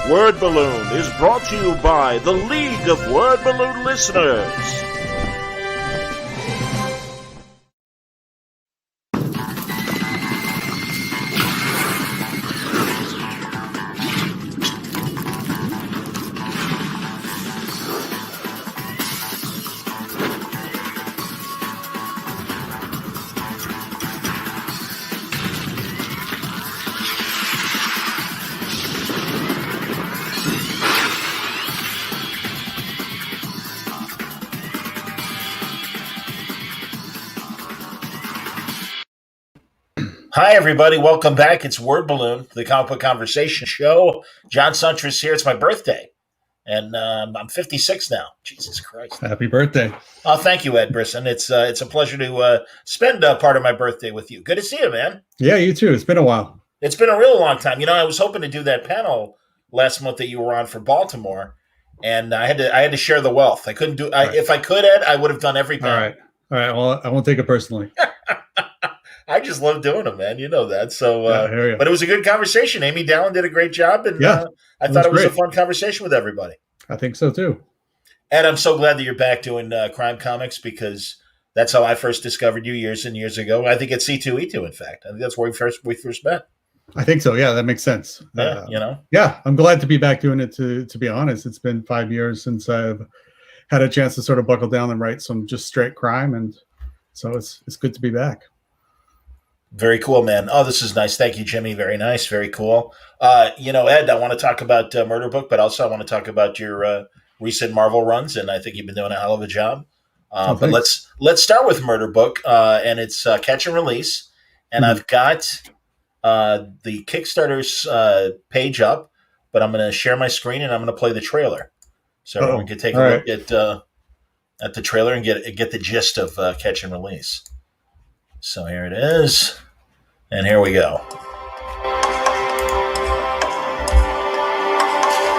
Word Balloon is brought to you by the League of Word Balloon Listeners. Hi, everybody. Welcome back. It's Word Balloon, the comic book conversation show. John Suntress here. It's my birthday, and I'm 56 now. Jesus Christ. Happy birthday. Oh, thank you, Ed Brisson. It's a pleasure to spend part of my birthday with you. Good to see you, man. Yeah, you too. It's been a while. It's been a real long time. You know, I was hoping to do that panel last month that you were on for Baltimore, and I had to share the wealth. I couldn't do Right. If I could, Ed, I would have done every panel. All right. Well, I won't take it personally. I just love doing them, man. You know that. So, but it was a good conversation. Amy Dallin did a great job, and I thought it was a fun conversation with everybody. I think so too. And I'm so glad that you're back doing crime comics, because that's how I first discovered you years and years ago. I think at C2E2, in fact. I think that's where we first met. I think so. Yeah, that makes sense. Yeah, Yeah, I'm glad to be back doing it. To be honest, it's been 5 years since I've had a chance to sort of buckle down and write some just straight crime, and so it's good to be back. Very cool, man. Oh, this is nice. Thank you, Jimmy. Very nice. Very cool. Ed, I want to talk about Murder Book, but also I want to talk about your recent Marvel runs, and I think you've been doing a hell of a job. But let's start with Murder Book, and it's catch and release. And I've got the Kickstarter's page up, but I'm going to share my screen and I'm going to play the trailer, so everyone can take a look at the trailer and get the gist of catch and release. So here it is, and here we go.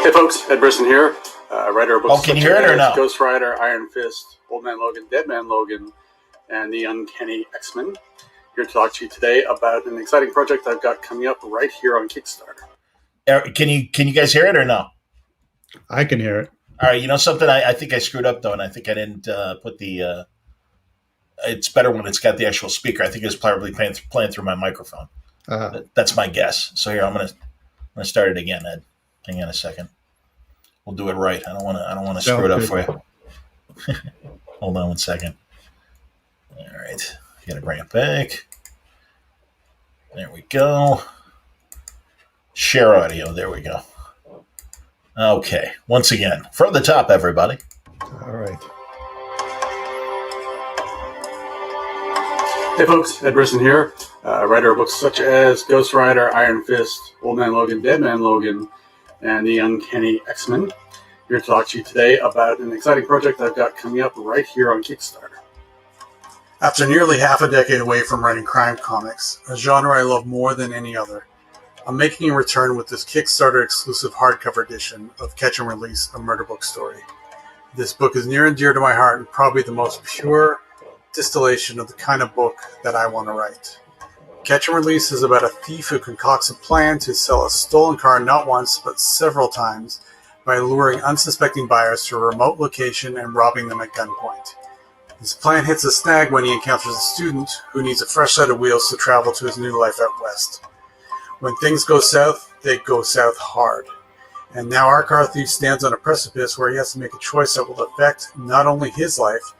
Hey folks, Ed Brisson here, writer of books can you hear it or no? Ghost Rider, Iron Fist, Old Man Logan, Dead Man Logan, and the Uncanny X-Men. Here to talk to you today about an exciting project I've got coming up right here on Kickstarter. Can you guys hear it or no? I can hear it. All right, you know something? I think I screwed up, though, and I think I didn't put the... it's better when it's got the actual speaker. I think it's probably playing through my microphone. That's my guess. So here, I'm gonna start it again, Ed. Hang on a second. We'll do it right. I don't want to screw it up for you. Hold on one second. All right, gotta bring it back. There we go. Share audio. There we go. Okay. Once again, from the top, everybody. All right. Hey folks, Ed Brisson here, writer of books such as Ghost Rider, Iron Fist, Old Man Logan, Dead Man Logan, and the Uncanny X-Men. Here to talk to you today about an exciting project I've got coming up right here on Kickstarter. After nearly half a decade away from writing crime comics, a genre I love more than any other, I'm making a return with this Kickstarter exclusive hardcover edition of Catch and Release, a Murder Book story. This book is near and dear to my heart and probably the most pure distillation of the kind of book that I want to write. Catch and Release is about a thief who concocts a plan to sell a stolen car not once but several times by luring unsuspecting buyers to a remote location and robbing them at gunpoint. His plan hits a snag when he encounters a student who needs a fresh set of wheels to travel to his new life out west. When things go south, they go south hard. And now our car thief stands on a precipice where he has to make a choice that will affect not only his life,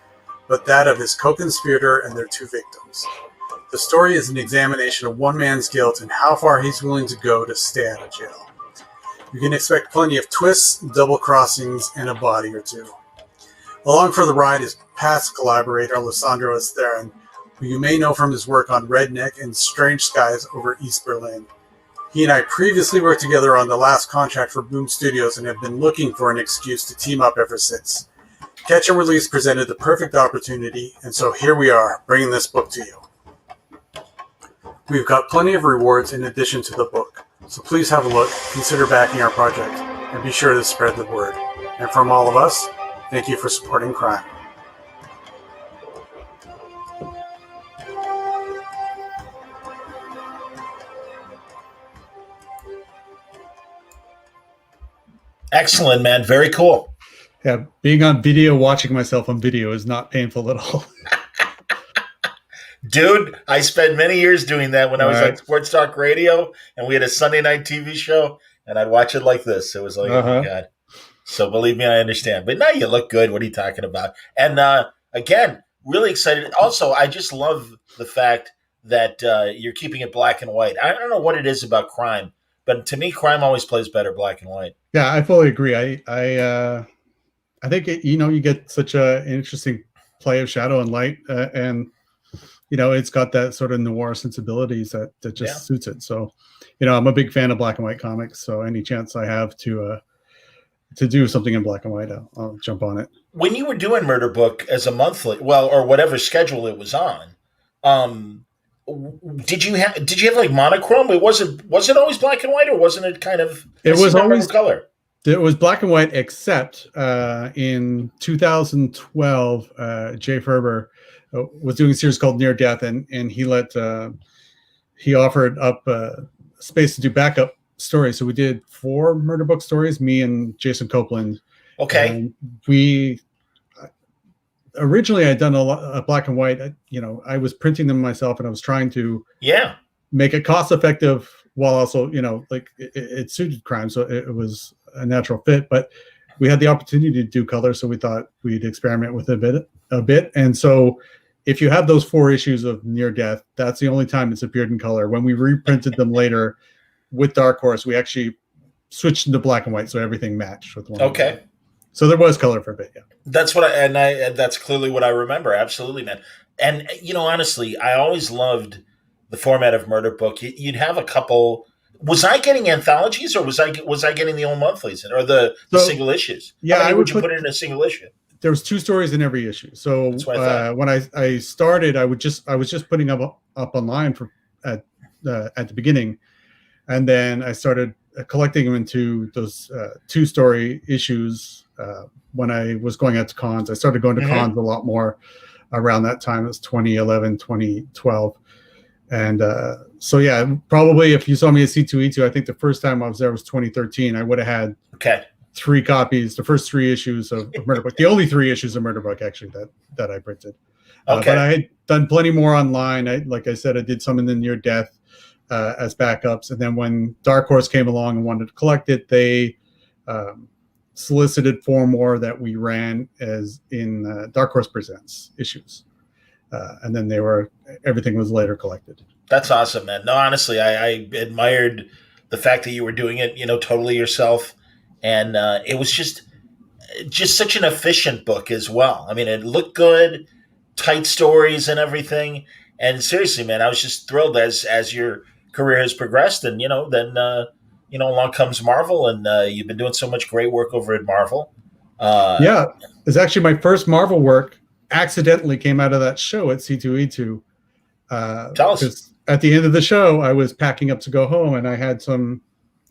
but that of his co-conspirator and their two victims. The story is an examination of one man's guilt and how far he's willing to go to stay out of jail. You can expect plenty of twists, double crossings, and a body or two. Along for the ride is past collaborator Alessandro Esteran, who you may know from his work on Redneck and Strange Skies over East Berlin. He and I previously worked together on the last contract for Boom Studios and have been looking for an excuse to team up ever since. Catch and Release presented the perfect opportunity, and so here we are, bringing this book to you. We've got plenty of rewards in addition to the book, so please have a look, consider backing our project, and be sure to spread the word. And from all of us, thank you for supporting crime. Excellent, man. Very cool. Yeah, being on video, watching myself on video is not painful at all. Dude, I spent many years doing that when I was on Right. Sports Talk Radio, and we had a Sunday night TV show, and I'd watch it like this. It was like, oh my God. So believe me, I understand. But now you look good. What are you talking about? And again, really excited. Also, I just love the fact that you're keeping it black and white. I don't know what it is about crime, but to me, crime always plays better black and white. Yeah, I fully agree. I think you get such an interesting play of shadow and light, and it's got that sort of noir sensibilities that just suits it. So, I'm a big fan of black and white comics. So any chance I have to do something in black and white, I'll jump on it. When you were doing Murder Book as a monthly, or whatever schedule it was on, did you have like monochrome? Was it always black and white, or wasn't it kind of? It was always color. It was black and white, except in 2012, Jay Ferber was doing a series called Near Death, and he offered up space to do backup stories. So we did 4 Murder Book stories, me and Jason Copeland. Okay. And we originally I'd done a black and white. I was printing them myself, and I was trying to make it cost effective while also it suited crime, so it was a natural fit. But we had the opportunity to do color, so we thought we'd experiment with a bit. And so if you have those 4 issues of Near Death, that's the only time it's appeared in color. When we reprinted them later with Dark Horse, we actually switched into black and white, so everything matched with one. Okay. So there was color for a bit, yeah. That's what that's clearly what I remember. Absolutely, man. And honestly, I always loved the format of Murder Book. You'd have a couple. Was I getting anthologies, or was I getting the old monthlies or the single issues? Yeah, How many would you put it in a single issue? There was 2 stories in every issue. So when I started, I was just putting up online at the beginning, and then I started collecting them into those 2-story issues when I was going out to cons. I started going to cons a lot more around that time. It was 2011, 2012. And so, yeah, probably if you saw me at C2E2, I think the first time I was there was 2013. I would have had 3 copies, the first 3 issues of Murder Book. The only 3 issues of Murder Book, actually, that I printed. But I had done plenty more online. Like I said, I did some in the Near Death as backups. And then when Dark Horse came along and wanted to collect it, they solicited 4 more that we ran as in Dark Horse Presents issues. And then everything was later collected. That's awesome, man. No, honestly, I admired the fact that you were doing it, totally yourself. And it was just such an efficient book as well. I mean, it looked good, tight stories and everything. And seriously, man, I was just thrilled as your career has progressed. And, then along comes Marvel, and you've been doing so much great work over at Marvel. Yeah, it's actually my first Marvel work accidentally came out of that show at C2E2. Tell us. Because at the end of the show, I was packing up to go home, and I had some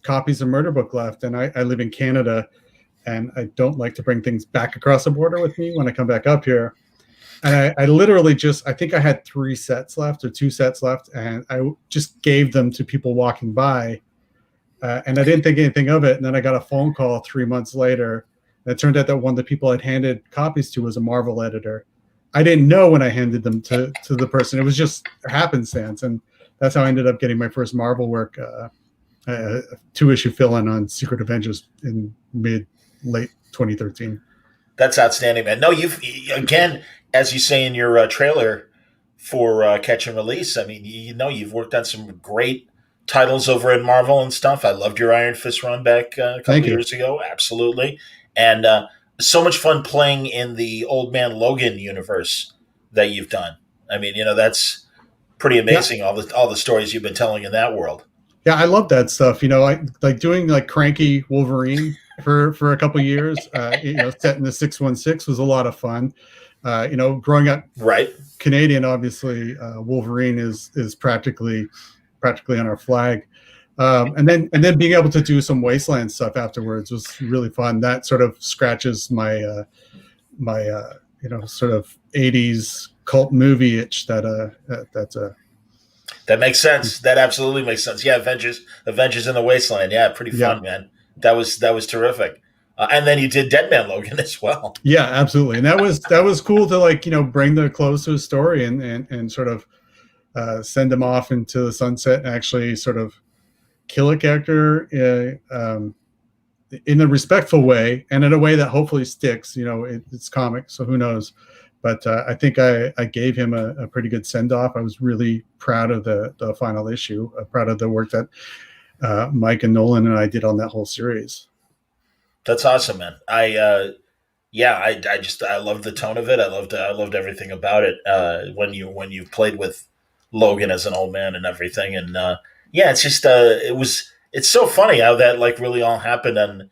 copies of Murder Book left, and I live in Canada, and I don't like to bring things back across the border with me when I come back up here. And I literally I think I had 3 sets left or 2 sets left, and I just gave them to people walking by, and I didn't think anything of it. And then I got a phone call 3 months later, and it turned out that one of the people I'd handed copies to was a Marvel editor. I didn't know when I handed them to the person. It was just happenstance, and that's how I ended up getting my first Marvel work, 2-issue fill-in on Secret Avengers in late 2013. That's outstanding, man. No, you've, again, as you say in your trailer for Catch and Release, I mean, you've worked on some great titles over at Marvel and stuff. I loved your Iron Fist run back a couple years ago. Absolutely. And so much fun playing in the Old Man Logan universe that you've done. I mean, that's pretty amazing. Yeah. All the stories you've been telling in that world. Yeah, I love that stuff. I like doing like cranky Wolverine for a couple of years. Set in the 616 was a lot of fun. Growing up Canadian, obviously, Wolverine is practically on our flag. And then being able to do some Wasteland stuff afterwards was really fun. That sort of scratches my sort of 80s cult movie itch that makes sense. That absolutely makes sense. Yeah, Avengers in the Wasteland. Yeah, pretty fun, man. That was terrific. And then you did Dead Man Logan as well. Yeah, absolutely. And that was cool to, like, bring the close to his story and sort of send him off into the sunset and actually sort of kill a character in a respectful way and in a way that hopefully sticks. It's comic, so who knows? But I think I gave him a pretty good send off. I was really proud of the final issue, proud of the work that Mike and Nolan and I did on that whole series. That's awesome, man. I loved the tone of it. I loved everything about it. When you played with Logan as an old man and everything, and it's just it's so funny how that like really all happened on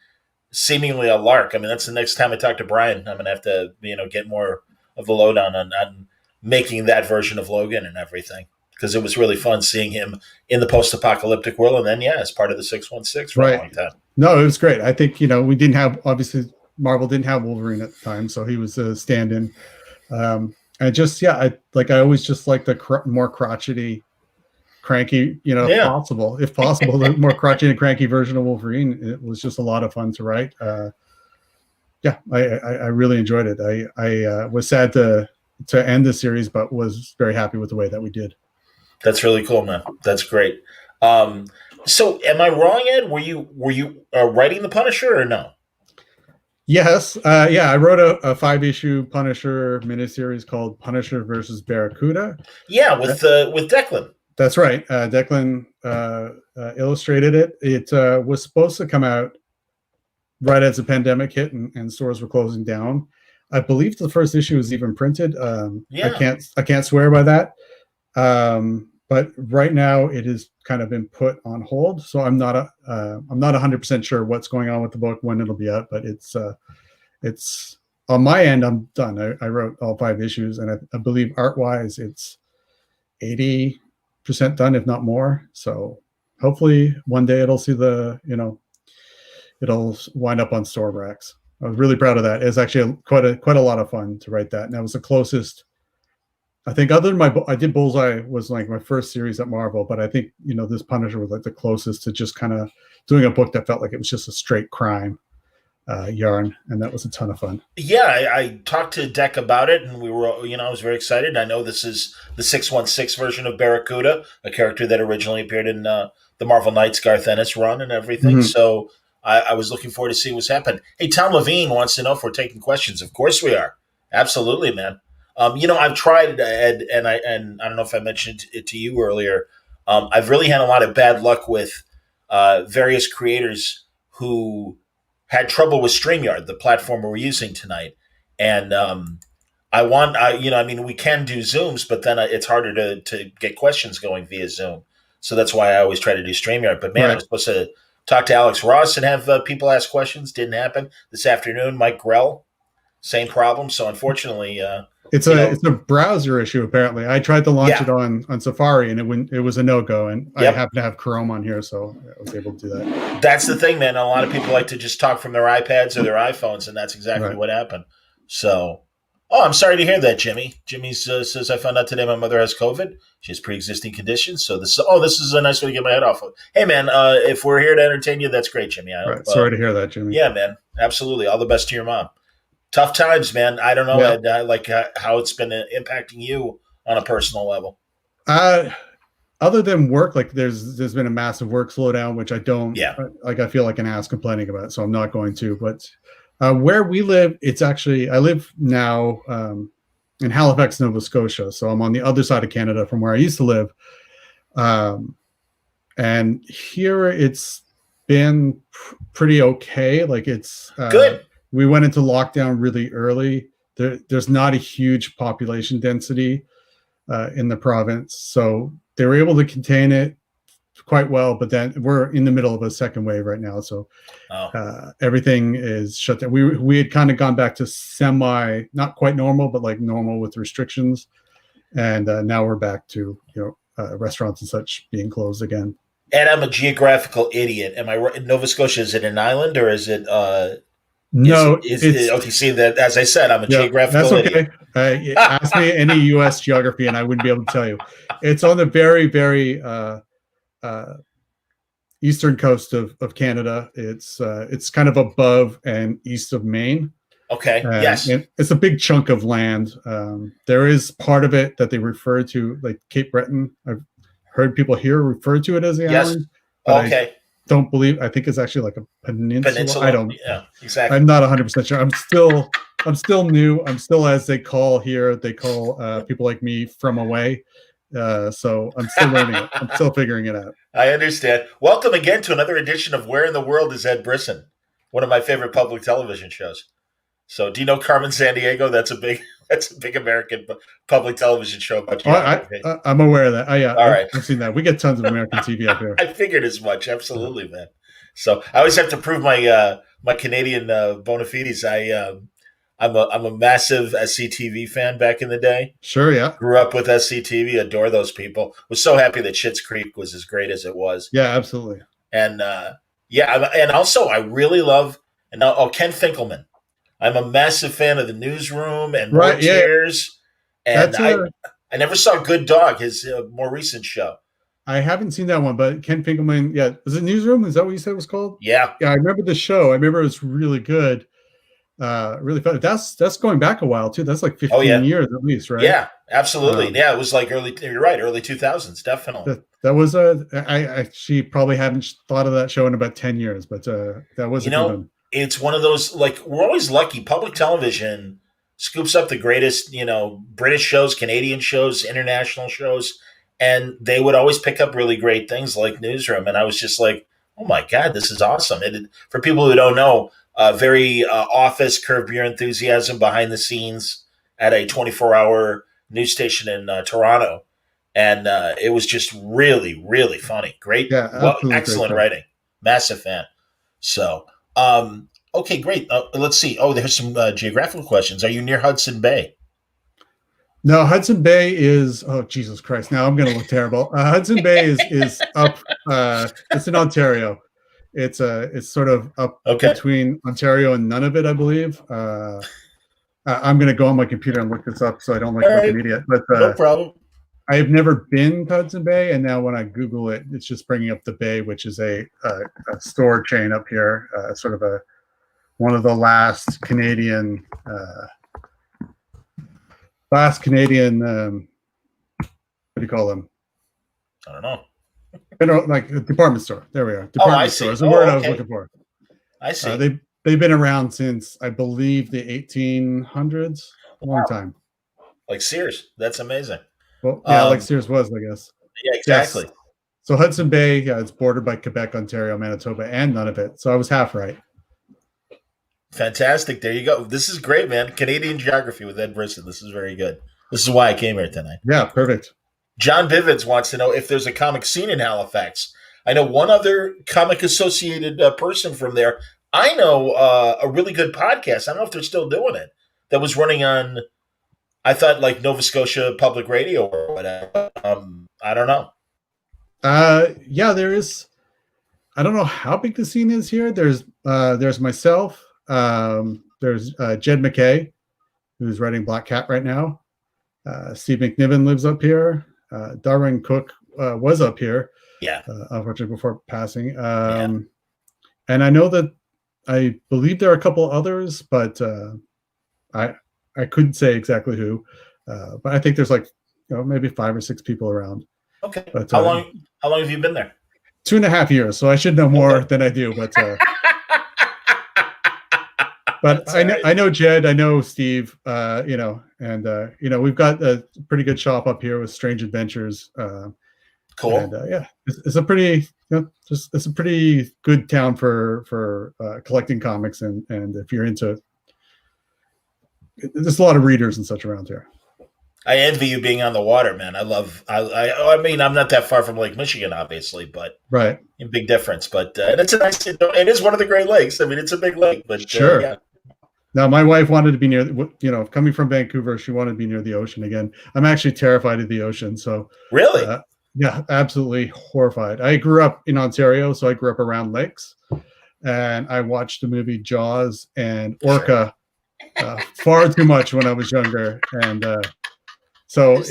seemingly a lark. I mean, that's the next time I talk to Brian, I'm gonna have to get more of the lowdown on making that version of Logan and everything, because it was really fun seeing him in the post-apocalyptic world, and then as part of the 616 for a long time. No, it was great. I think we didn't have, obviously Marvel didn't have Wolverine at the time, so he was a stand-in. And just I always just like the more crotchety, cranky, if possible, the more crotchety and cranky version of Wolverine. It was just a lot of fun to write. I really enjoyed it. I was sad to end the series, but was very happy with the way that we did. That's really cool, man. That's great. So, am I wrong, Ed? Were you writing the Punisher or no? Yes. I wrote a 5-issue Punisher miniseries called Punisher versus Barracuda. Yeah, with Declan. That's right. Declan illustrated it. It was supposed to come out right as the pandemic hit and stores were closing down. I believe the first issue was even printed. I can't swear by that. But right now it has kind of been put on hold. So I'm not 100% sure what's going on with the book, when it'll be out, but it's on my end. I'm done. I wrote all 5 issues, and I believe art wise it's 80% done, if not more. So hopefully one day it'll see it'll wind up on store racks. I was really proud of that. It's actually quite a lot of fun to write that. And that was the closest, I think, other than I did Bullseye was like my first series at Marvel, but I think, this Punisher was like the closest to just kind of doing a book that felt like it was just a straight crime yarn. And that was a ton of fun. Yeah. I talked to Deck about it, and we were, I was very excited. I know this is the 616 version of Barracuda, a character that originally appeared in the Marvel Knights Garth Ennis run and everything. Mm-hmm. So I was looking forward to see what's happened. Hey, Tom Levine wants to know if we're taking questions. Of course we are. Absolutely, man. I've tried, Ed, and I don't know if I mentioned it to you earlier. I've really had a lot of bad luck with various creators who had trouble with StreamYard, the platform we're using tonight. And we can do Zooms, but then it's harder to get questions going via Zoom. So that's why I always try to do StreamYard. But man, right. I was supposed to talk to Alex Ross and have people ask questions. Didn't happen this afternoon. Mike Grell, same problem. So unfortunately, it's a browser issue. Apparently, I tried to launch it on Safari, and it was a no-go. And I happen to have Chrome on here, so I was able to do that. That's the thing, man. A lot of people like to just talk from their iPads or their iPhones, and that's exactly what happened. So, I'm sorry to hear that, Jimmy. Jimmy says, I found out today my mother has COVID. She has pre-existing conditions. So this is a nice way to get my head off of. Hey, man, if we're here to entertain you, that's great, Jimmy. Sorry to hear that, Jimmy. Yeah, man. Absolutely. All the best to your mom. Tough times, man. I don't know how it's been impacting you on a personal level. Other than work, like there's been a massive work slowdown, which I don't I feel like an ass complaining about, so I'm not going to. But where we live, I live now in Halifax, Nova Scotia. So I'm on the other side of Canada from where I used to live. And here it's been pretty okay. Like it's good. We went into lockdown really early. There's not a huge population density in the province. So they were able to contain it quite well, but then we're in the middle of a second wave right now. So everything is shut down. We had kind of gone back to not quite normal, but like normal with restrictions. And now we're back to, restaurants and such being closed again. And I'm a geographical idiot. Am I right? Nova Scotia, is it an island or is it... No, okay. See that, as I said, I'm a geographical idiot. That's okay. Ask me any U.S. geography, and I wouldn't be able to tell you. It's on the very, very eastern coast of Canada. It's kind of above and east of Maine. Okay. Yes. It's a big chunk of land. There is part of it that they refer to, like Cape Breton. I've heard people here refer to it as the island. Okay. I think it's actually like a peninsula. Yeah, exactly. I'm not 100% sure. I'm still new. I'm still, as they call here, they call people like me from away. So I'm still learning it. I'm still figuring it out. I understand. Welcome again to another edition of Where in the World is Ed Brisson? One of my favorite public television shows. So, do you know Carmen Sandiego? That's a big American public television show about geography. I'm aware of that. Yeah, all right. I've seen that. We get tons of American TV up here. I figured as much. Absolutely, man. So I always have to prove my my Canadian bona fides. I'm a massive SCTV fan back in the day. Sure, yeah. Grew up with SCTV. Adore those people. Was so happy that Schitt's Creek was as great as it was. Yeah, absolutely. And and also I really love Ken Finkelman. I'm a massive fan of The Newsroom and More Tears. And I never saw Good Dog, his more recent show. I haven't seen that one, but Ken Finkelman, yeah. Was it Newsroom? Is that what you said it was called? Yeah. Yeah, I remember the show. I remember it was really good. Really fun. That's going back a while too. That's like 15 years at least, right? Yeah, absolutely. It was like early 2000s, definitely. That was I actually probably hadn't thought of that show in about 10 years, but that was a good one. It's one of those, like, we're always lucky. Public television scoops up the greatest, British shows, Canadian shows, international shows, and they would always pick up really great things like Newsroom. And I was just like, oh my God, this is awesome. For people who don't know, very Office, Curb Your Enthusiasm, behind the scenes at a 24-hour news station in Toronto. And it was just really, really funny. Great. Excellent writing. Massive fan. So, okay, great. Let's see. Oh, there's some geographical questions. Are you near Hudson Bay? No, Hudson Bay is. Oh, Jesus Christ! Now I'm going to look terrible. Hudson Bay is up. It's in Ontario. It's sort of up between Ontario and Nunavut, I believe. I'm going to go on my computer and look this up so I don't look like an idiot. But no problem. I've never been to Hudson Bay, and now when I Google it, it's just bringing up the Bay, which is a store chain up here, sort of one of the last Canadian, what do you call them? I don't know. Like a department store. There we are. Department store is the word I was looking for. I see. They've been around since, I believe, the 1800s. A long time. Like Sears. That's amazing. Well, yeah, like Sears was, I guess. Yeah, exactly. Yes. So Hudson Bay, it's bordered by Quebec, Ontario, Manitoba, and Nunavut. So I was half right. Fantastic. There you go. This is great, man. Canadian geography with Ed Brisson. This is very good. This is why I came here tonight. Yeah, perfect. John Bivens wants to know if there's a comic scene in Halifax. I know one other comic-associated person from there. I know a really good podcast. I don't know if they're still doing it. That was running on, I thought, like Nova Scotia Public Radio or whatever. I don't know. Yeah, there is. I don't know how big the scene is here. There's myself. There's Jed McKay, who's writing Black Cat right now. Steve McNiven lives up here. Darwin Cook was up here. Yeah. Unfortunately, before passing. And I know that I believe there are a couple others, but I couldn't say exactly who. But I think there's maybe 5 or 6 people around. Okay. But, how long have you been there? 2.5 years, so I should know more than I do. But but I know Jed, I know Steve, and we've got a pretty good shop up here with Strange Adventures. Cool. And it's a pretty it's a pretty good town for collecting comics, and if you're into, there's a lot of readers and such around here. I envy you being on the water, man. I mean, I'm not that far from Lake Michigan, obviously, but right, a big difference. But and it's a nice. It is one of the Great Lakes. I mean, it's a big lake, but sure. Yeah. Now, my wife wanted to be near, coming from Vancouver, she wanted to be near the ocean again. I'm actually terrified of the ocean. So really, yeah, absolutely horrified. I grew up in Ontario, so I grew up around lakes, and I watched the movie Jaws and Orca far too much when I was younger, and so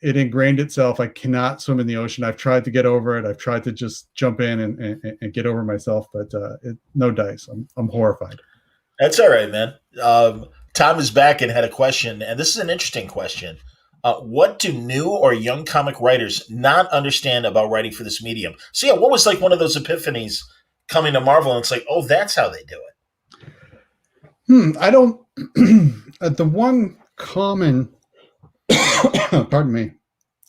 it ingrained itself. I cannot swim in the ocean. I've tried to get over it. I've tried to just jump in and get over myself, but no dice. I'm horrified. That's all right, man. Tom is back and had a question, and this is an interesting question. What do new or young comic writers not understand about writing for this medium? So yeah, what was like one of those epiphanies coming to Marvel, and it's like, oh, that's how they do it? I don't. The one common, pardon me,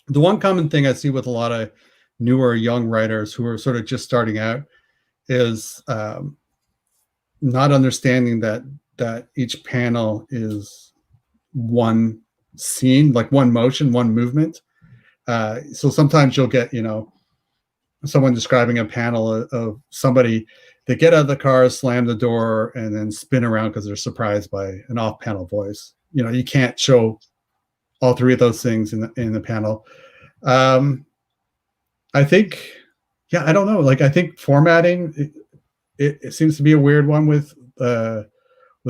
the one common thing I see with a lot of newer young writers who are sort of just starting out is not understanding that each panel is one scene, like one motion, one movement. So sometimes you'll get, someone describing a panel of somebody, they get out of the car, slam the door, and then spin around because they're surprised by an off-panel voice. You can't show all three of those things in the panel. I think, I don't know. Like, I think formatting, it seems to be a weird one with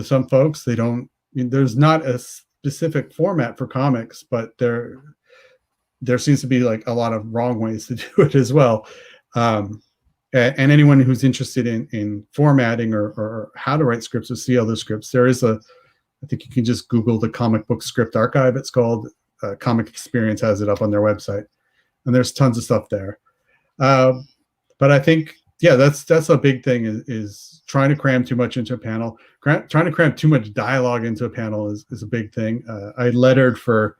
some folks. They don't. There's not a specific format for comics, but there seems to be like a lot of wrong ways to do it as well. And anyone who's interested in formatting or how to write scripts or see other scripts, there is I think you can just Google the comic book script archive. It's called Comic Experience has it up on their website, and there's tons of stuff there. But I think, that's a big thing is trying to cram too much into a panel. Trying to cram too much dialogue into a panel is a big thing. I lettered for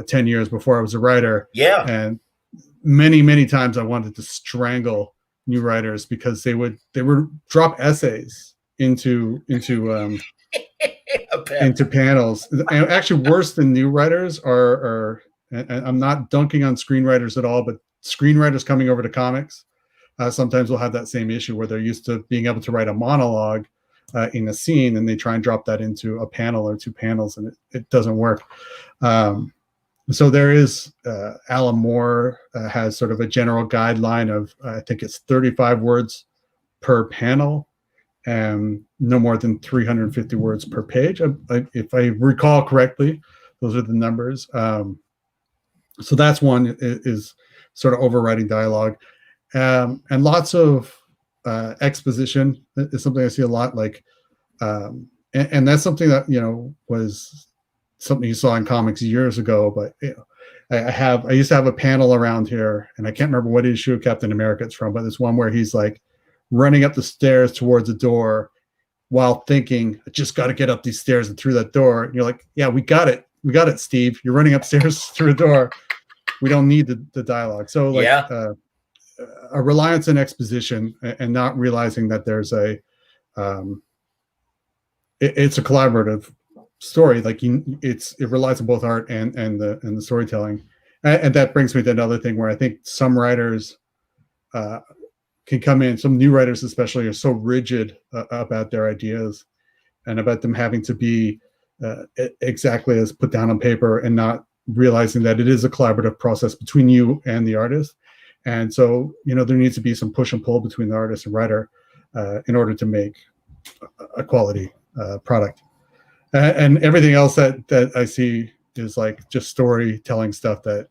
10 years before I was a writer. Yeah. And many times I wanted to strangle new writers because they would drop essays into panels. And actually worse than new writers are, and I'm not dunking on screenwriters at all, but screenwriters coming over to comics sometimes will have that same issue where they're used to being able to write a monologue in a scene, and they try and drop that into a panel or two panels, and it doesn't work. So there is Alan Moore has sort of a general guideline of I think it's 35 words per panel and no more than 350 words per page. If I recall correctly, those are the numbers. So that's one is sort of overwriting dialogue. And lots of exposition is something I see a lot, like, and that's something that, was something you saw in comics years ago, but I used to have a panel around here, and I can't remember what issue of Captain America it's from, but there's one where he's like running up the stairs towards a door while thinking, I just got to get up these stairs and through that door. And you're like, yeah, we got it, Steve. You're running upstairs through a door. We don't need the dialogue. So like, a reliance on exposition and not realizing that there's it's a collaborative story. Like it relies on both art and the storytelling. And that brings me to another thing where I think some writers can come in, some new writers especially, are so rigid about their ideas and about them having to be exactly as put down on paper, and not realizing that it is a collaborative process between you and the artist. And so, there needs to be some push and pull between the artist and writer in order to make a quality product. And everything else that I see is like just storytelling stuff that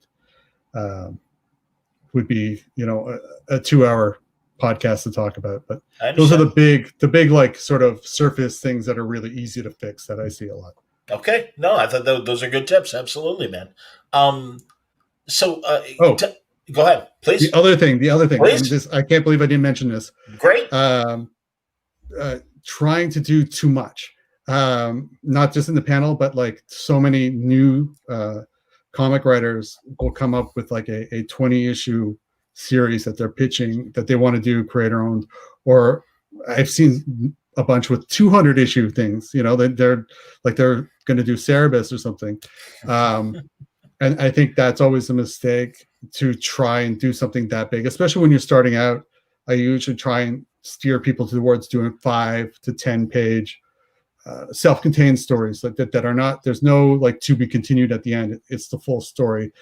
would be, a 2-hour podcast to talk about. But those are the big like sort of surface things that are really easy to fix that I see a lot. Okay. No, I thought those are good tips. Absolutely, man. Go ahead, please. The other thing, please. I can't believe I didn't mention this. Great. Trying to do too much, not just in the panel, but like so many new comic writers will come up with like a 20 issue series that they're pitching that they want to do creator owned, or I've seen a bunch with 200 issue things. They're going to do Cerebus or something. And I think that's always a mistake, to try and do something that big, especially when you're starting out. I usually try and steer people towards doing 5 to 10 page self-contained stories that are not, there's no like to be continued at the end. It's the full story,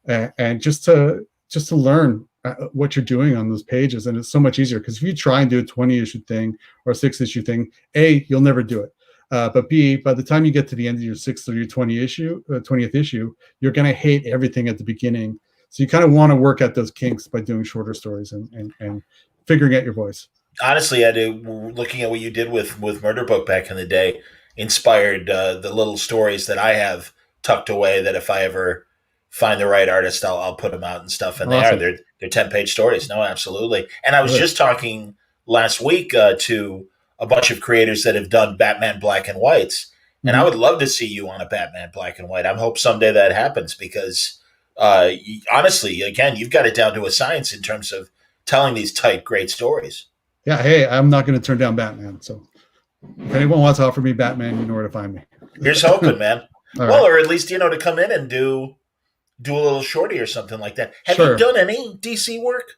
and just to learn what you're doing on those pages. And it's so much easier, because if you try and do a 20 issue thing or a 6 issue thing, you'll never do it. But B, by the time you get to the end of your 6th or your 20th issue, you're going to hate everything at the beginning. So you kind of want to work at those kinks by doing shorter stories and figuring out your voice. Honestly, looking at what you did with Murder Book back in the day, inspired the little stories that I have tucked away. That if I ever find the right artist, I'll put them out and stuff. And Awesome. they're 10-page stories. No, absolutely. And I was just talking last week to a bunch of creators that have done Batman Black and Whites, and I would love to see you on a Batman Black and White. I hope someday that happens because honestly, again, you've got it down to a science in terms of telling these tight, great stories. Yeah, hey, I'm not going to turn down Batman. So if anyone wants to offer me Batman, you know where to find me. Here's hoping, man. Well, or at least, to come in and do a little shorty or something like that. Have you done any DC work?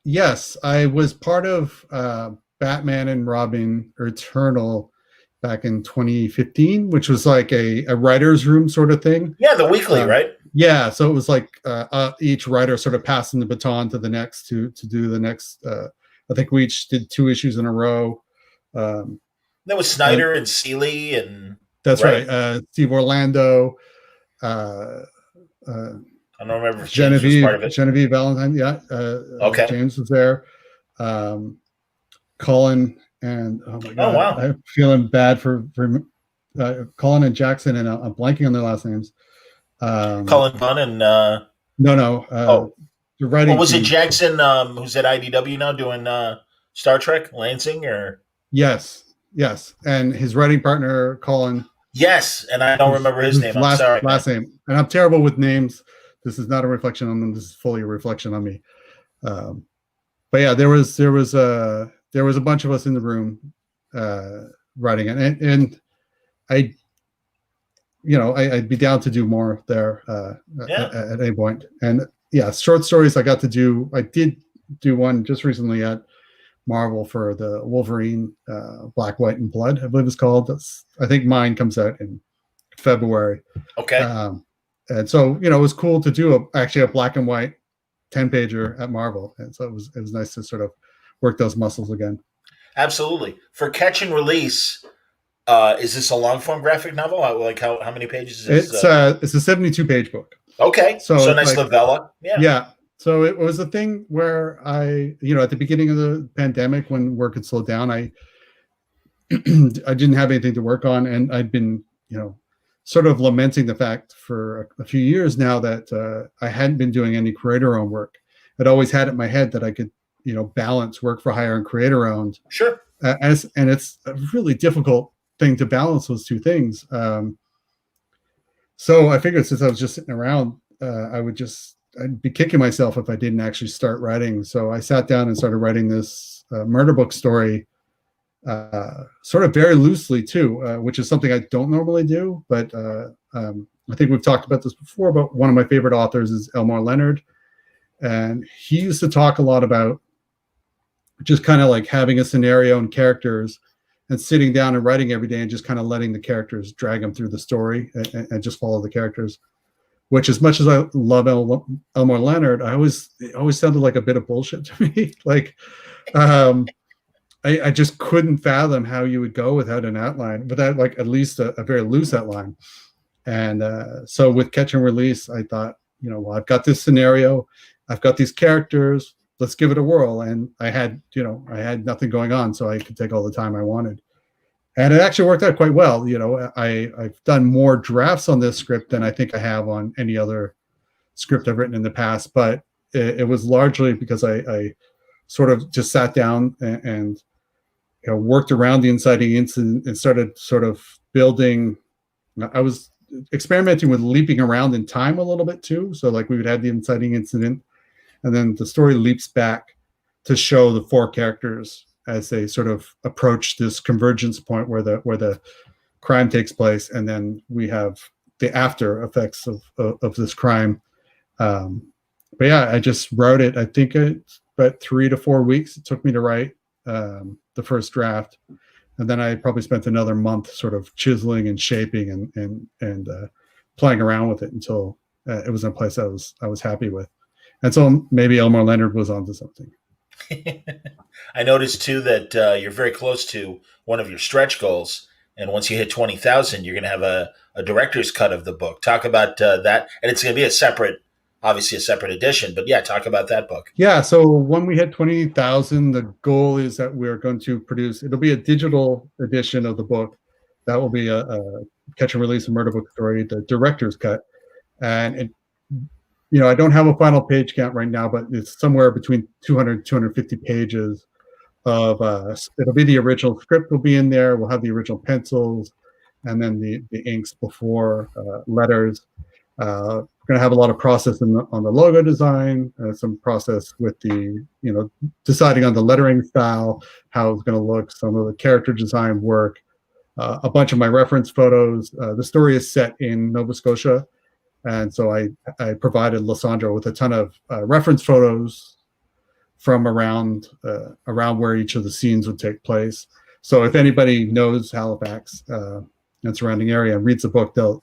Yes, I was part of Batman and Robin Eternal back in 2015, which was like a writer's room sort of thing. Yeah, the weekly, right? Yeah, so it was like each writer sort of passing the baton to the next to do the next. I think we each did 2 issues in a row. That was Snyder and Seeley and that's right. Steve Orlando. I don't remember if James was part of it. Genevieve Valentine, yeah. Okay. James was there. Colin and oh my god, wow. I'm feeling bad for Colin and Jackson, and I'm blanking on their last names. Colin Bunn and the writing. Was it Jackson who's at IDW now doing Star Trek Lansing or? Yes, and his writing partner Colin. Yes, and I don't remember his name. I'm sorry. Last name, and I'm terrible with names. This is not a reflection on them. This is fully a reflection on me. But yeah, there was a bunch of us in the room writing it, and I'd be down to do more there at any point. And yeah, short stories I did do one just recently at Marvel for the Wolverine Black, White, and Blood, I believe it's called. I think mine comes out in February. Okay. And so, it was cool to do a black and white 10-pager at Marvel. And so it was nice to sort of work those muscles again. Absolutely. For Catch and Release, is this a long form graphic novel? Like how many pages is this? It's a 72-page book. Okay. So nice novella. Yeah. Yeah. So it was a thing where I, at the beginning of the pandemic when work had slowed down, I didn't have anything to work on, and I'd been, sort of lamenting the fact for a few years now that I hadn't been doing any creator-owned work. I'd always had it in my head that I could, balance work for hire and creator-owned. Sure. And it's a really difficult thing to balance those two things. So I figured since I was just sitting around, I'd be kicking myself if I didn't actually start writing. So I sat down and started writing this murder book story, sort of very loosely too, which is something I don't normally do. But I think we've talked about this before, but one of my favorite authors is Elmore Leonard. And he used to talk a lot about just kind of like having a scenario and characters and sitting down and writing every day and just kind of letting the characters drag them through the story and just follow the characters. Which, as much as I love Elmore Leonard, it always sounded like a bit of bullshit to me. Like, I just couldn't fathom how you would go without an outline, without like at least a very loose outline. And so with Catch and Release, I thought, well, I've got this scenario, I've got these characters, let's give it a whirl. And I had nothing going on, so I could take all the time I wanted. And it actually worked out quite well. I've done more drafts on this script than I think I have on any other script I've written in the past. But it was largely because I sort of just sat down and worked around the inciting incident and started sort of building. I was experimenting with leaping around in time a little bit too. So like we would have the inciting incident, and then the story leaps back to show the 4 characters as they sort of approach this convergence point where the crime takes place, and then we have the after effects of this crime. But yeah, I just wrote it. I think it's about 3 to 4 weeks it took me to write the first draft, and then I probably spent another month sort of chiseling and shaping and playing around with it until it was in a place I was happy with. And so maybe Elmore Leonard was onto something. I noticed too that you're very close to one of your stretch goals, and once you hit 20,000, you're going to have a director's cut of the book. Talk about that, and it's going to be a separate, obviously a separate edition. But yeah, talk about that book. Yeah. So when we hit 20,000, the goal is that we're going to produce. It'll be a digital edition of the book. That will be a catch and release, a murder book story, the director's cut, and it. I don't have a final page count right now, but it's somewhere between 200 250 pages of it'll be the original script will be in there. We'll have the original pencils and then the inks before letters. We're going to have a lot of process on the logo design, some process with the, deciding on the lettering style, how it's going to look, some of the character design work, a bunch of my reference photos. The story is set in Nova Scotia. And so I provided Lysandro with a ton of reference photos from around where each of the scenes would take place. So if anybody knows Halifax and surrounding area and reads the book, they'll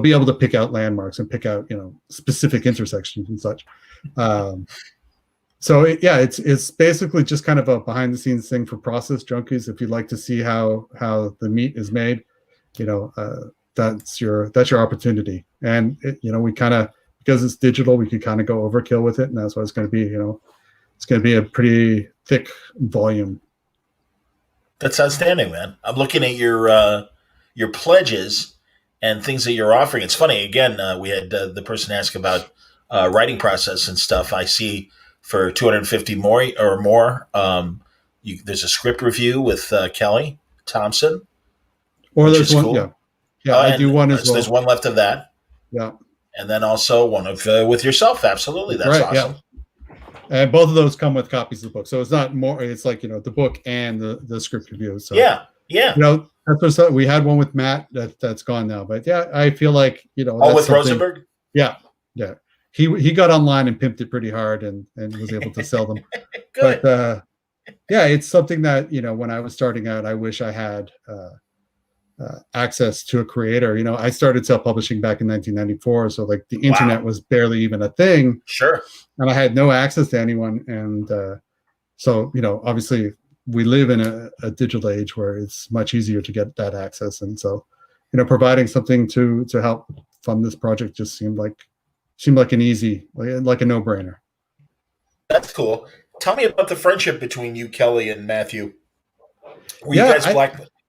be able to pick out landmarks and pick out specific intersections and such. So it's basically just kind of a behind the scenes thing for process junkies. If you'd like to see how the meat is made, that's your opportunity. And we kind of, because it's digital, we could kind of go overkill with it, and that's why it's going to be it's going to be a pretty thick volume. That's outstanding, man. I'm looking at your pledges and things that you're offering. It's funny, again, we had the person ask about writing process and stuff. I see for 250 more or more, there's a script review with Kelly Thompson, or there's one cool. Yeah, I do one as well. There's one left of that. Yeah. And then also one of with yourself. Absolutely. That's right, awesome. Yeah. And both of those come with copies of the book. So it's not more, it's like, the book and the script review. So yeah. That's what we had one with Matt that's gone now. But yeah, I feel like, all with Rosenberg? Yeah. Yeah. He got online and pimped it pretty hard and was able to sell them. Good. But it's something that, when I was starting out, I wish I had access to a creator. I started self-publishing back in 1994, so like the internet was barely even a thing. Sure. And I had no access to anyone, and so obviously we live in a digital age where it's much easier to get that access, and so providing something to help fund this project just seemed like an easy, like a no-brainer. That's cool. Tell me about the friendship between you, Kelly, and Matthew. Were you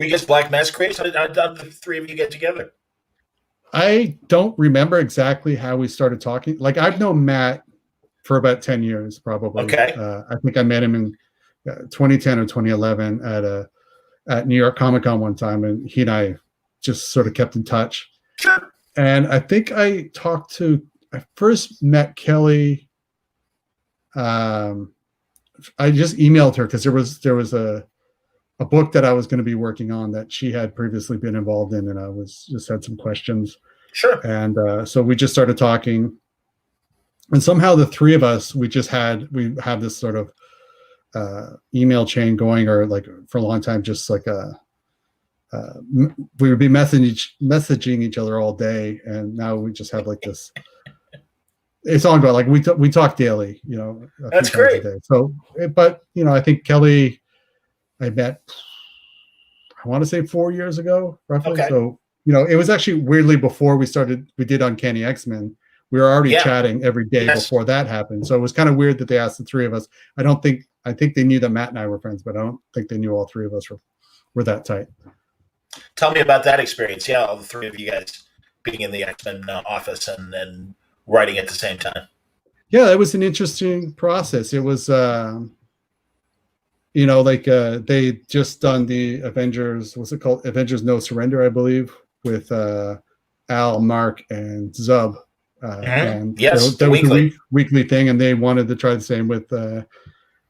guys Black Masquerades? How did the three of you get together? I don't remember exactly how we started talking. Like, I've known Matt for about 10 years, probably. Okay. I think I met him in 2010 or 2011 at New York Comic Con one time, and he and I just sort of kept in touch. Sure. And I think I first met Kelly. I just emailed her because there was a book that I was going to be working on that she had previously been involved in, and I just had some questions. Sure. And so we just started talking, and somehow the three of us, we have this sort of email chain going, or like for a long time, just like we would be messaging each other all day, and now we just have like this. It's ongoing. Like we talk daily, That's great. So, but I think Kelly, I met, I want to say 4 years ago, roughly. Okay. So, it was actually weirdly before we did Uncanny Xmen. We were already chatting every day before that happened. So it was kind of weird that they asked the three of us. I think they knew that Matt and I were friends, but I don't think they knew all three of us were that tight. Tell me about that experience. Yeah, all the three of you guys being in the X-Men office and then writing at the same time. Yeah, it was an interesting process. It was, they just done the Avengers, what's it called? Avengers No Surrender, I believe, with Al, Mark, and Zub. And yes, that was a weekly thing, and they wanted to try the same with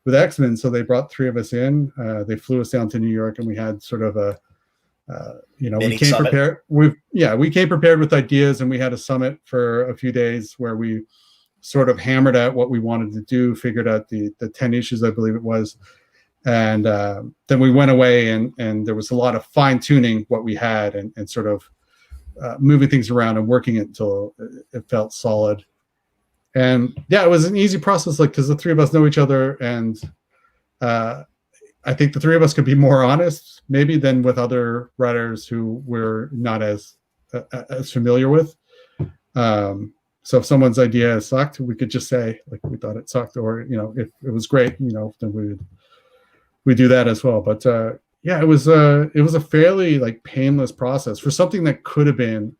X-Men. So they brought three of us in. They flew us down to New York, and we had sort of a, we came prepared. We came prepared with ideas, and we had a summit for a few days where we sort of hammered out what we wanted to do, figured out the 10 issues, I believe it was. And then we went away, and there was a lot of fine tuning what we had, and sort of moving things around and working it until it felt solid. And yeah, it was an easy process, like, because the three of us know each other, and I think the three of us could be more honest, maybe, than with other writers who we're not as familiar with. So if someone's idea sucked, we could just say like we thought it sucked, or if it was great, then we do that as well. But yeah, it was a fairly like painless process for something that could have been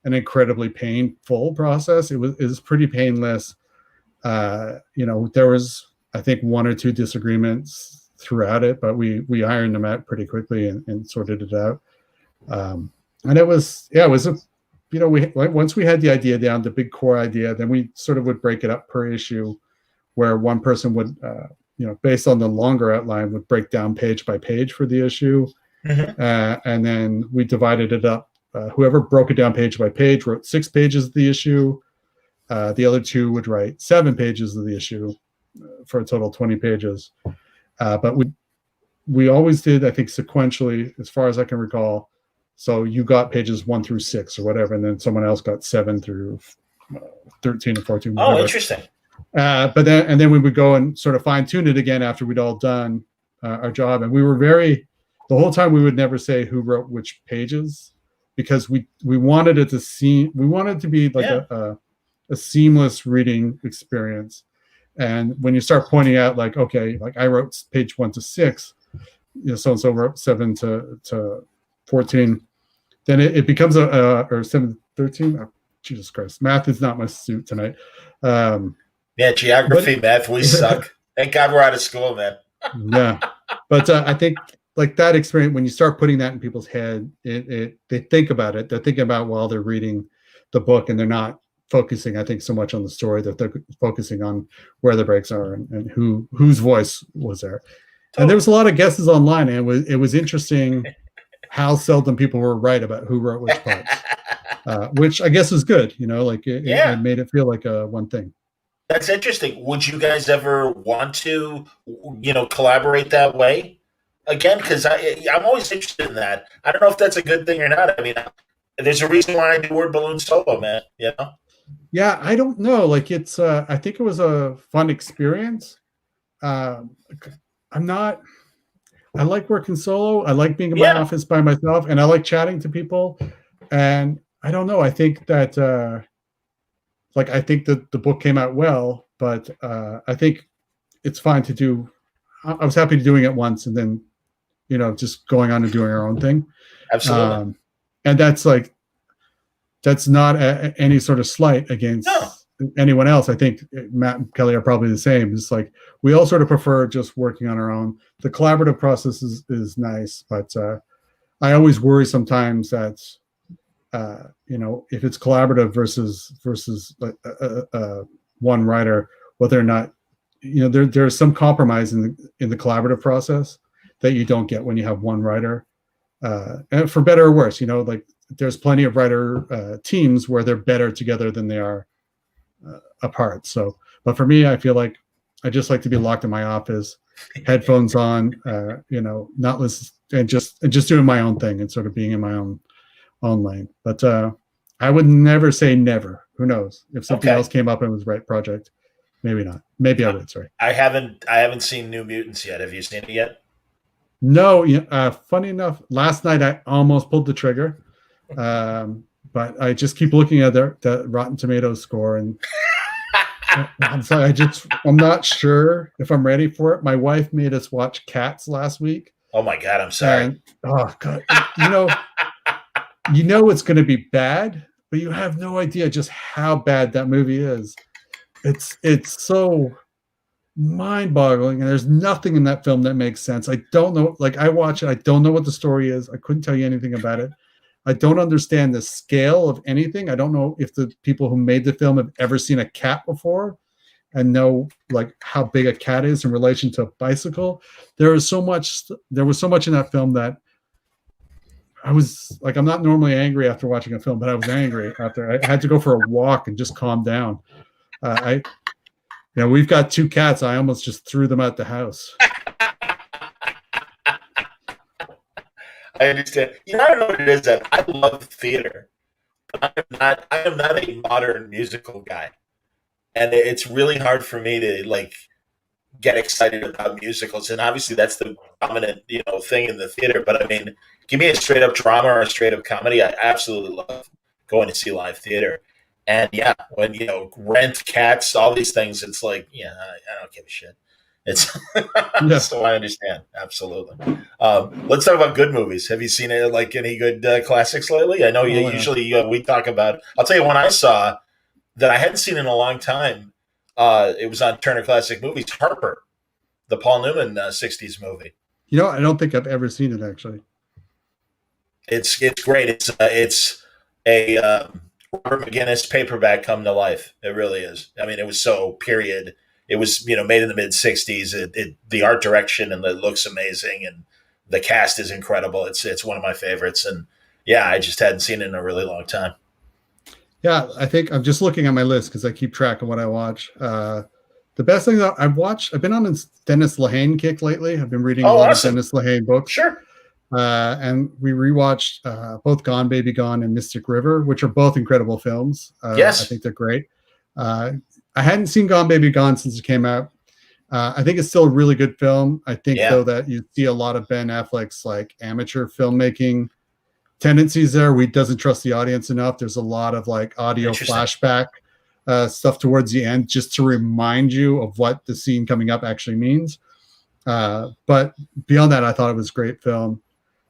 an incredibly painful process. It was pretty painless. There was, I think, one or two disagreements throughout it, but we ironed them out pretty quickly and sorted it out. And it was a, once we had the idea down, the big core idea, then we sort of would break it up per issue, where one person would, based on the longer outline, would break down page by page for the issue. Mm-hmm. And then we divided it up. Whoever broke it down page by page wrote 6 pages of the issue. The other 2 would write 7 pages of the issue for a total of 20 pages. But we always did, I think, sequentially, as far as I can recall. So you got pages 1 through 6 or whatever, and then someone else got 7 through 13 or 14. Whatever. Oh, interesting. But then we would go and sort of fine tune it again after we'd all done our job. And we were the whole time we would never say who wrote which pages, because we wanted it to be like a seamless reading experience. And when you start pointing out, like, okay, like I wrote page 1 to 6, so-and-so wrote 7 to 14, then it becomes or 7 to 13. Oh, Jesus Christ, math is not my suit tonight. Yeah, geography, math, we suck. Thank God we're out of school, man. Yeah, but I think like that experience, when you start putting that in people's head, they think about it. They're thinking about while they're reading the book, and they're not focusing, I think, so much on the story, that they're focusing on where the breaks are and whose voice was there. Totally. And there was a lot of guesses online, and it was interesting how seldom people were right about who wrote which parts, which I guess was good. It made it feel like one thing. That's interesting. Would you guys ever want to, collaborate that way again? Because I'm always interested in that. I don't know if that's a good thing or not. I mean, there's a reason why I do Word Balloon solo, man. Yeah, I don't know. Like it's, I think it was a fun experience. I like working solo. I like being in my office by myself, and I like chatting to people. And I don't know. I think that, I think that the book came out well, but I think it's fine to do. I was happy to doing it once, and then, just going on and doing our own thing. Absolutely. And that's not any sort of slight against anyone else. I think Matt and Kelly are probably the same. It's like we all sort of prefer just working on our own. The collaborative process is nice, but I always worry sometimes that if it's collaborative versus one writer, whether or not there's some compromise in the collaborative process that you don't get when you have one writer, and for better or worse. There's plenty of writer teams where they're better together than they are apart. So, but for me, I feel like I just like to be locked in my office, headphones on, not listen, and just doing my own thing and sort of being in my own lane. But I would never say never. Who knows? If something else came up and was the right project, maybe not. Maybe I would. Sorry. I haven't seen New Mutants yet. Have you seen it yet? No. Funny enough, last night I almost pulled the trigger. But I just keep looking at the Rotten Tomatoes score, and I'm sorry, I'm not sure if I'm ready for it. My wife made us watch Cats last week. Oh my God, I'm sorry. And, oh God, it's going to be bad, but you have no idea just how bad that movie is. It's so mind-boggling, and there's nothing in that film that makes sense. I don't know. Like, I watch it, I don't know what the story is. I couldn't tell you anything about it. I don't understand the scale of anything. I don't know if the people who made the film have ever seen a cat before and know like how big a cat is in relation to a bicycle. There was so much in that film that I was like, I'm not normally angry after watching a film, but I was angry after. I had to go for a walk and just calm down. We've got 2 cats. I almost just threw them out the house. I understand. I don't know what it is that I love theater, but I am not a modern musical guy, and it's really hard for me to get excited about musicals, and obviously that's the dominant thing in the theater. But I mean, give me a straight up drama or a straight up comedy. I absolutely love going to see live theater. And yeah, when Rent, Cats, all these things, it's like, I don't give a shit. It's so I understand absolutely. Let's talk about good movies. Have you seen any good classics lately? I know usually we talk about. I'll tell you one I saw that I hadn't seen in a long time. It was on Turner Classic Movies. Harper, the Paul Newman '60s movie. I don't think I've ever seen it actually. It's great. It's a Robert McGinnis paperback come to life. It really is. I mean, it was so period. It was made in the mid '60s. The art direction and it looks amazing, and the cast is incredible. It's one of my favorites, and yeah, I just hadn't seen it in a really long time. Yeah, I think I'm just looking at my list because I keep track of what I watch. The best thing that I've been on a Dennis Lehane kick lately. I've been reading a lot of Dennis Lehane books. Sure. And we rewatched both Gone Baby Gone and Mystic River, which are both incredible films. Yes. I think they're great. I hadn't seen Gone Baby Gone since it came out. I think it's still a really good film. I think though that you see a lot of Ben Affleck's like amateur filmmaking tendencies there. He doesn't trust the audience enough. There's a lot of like audio flashback stuff towards the end just to remind you of what the scene coming up actually means. But beyond that, I thought it was a great film.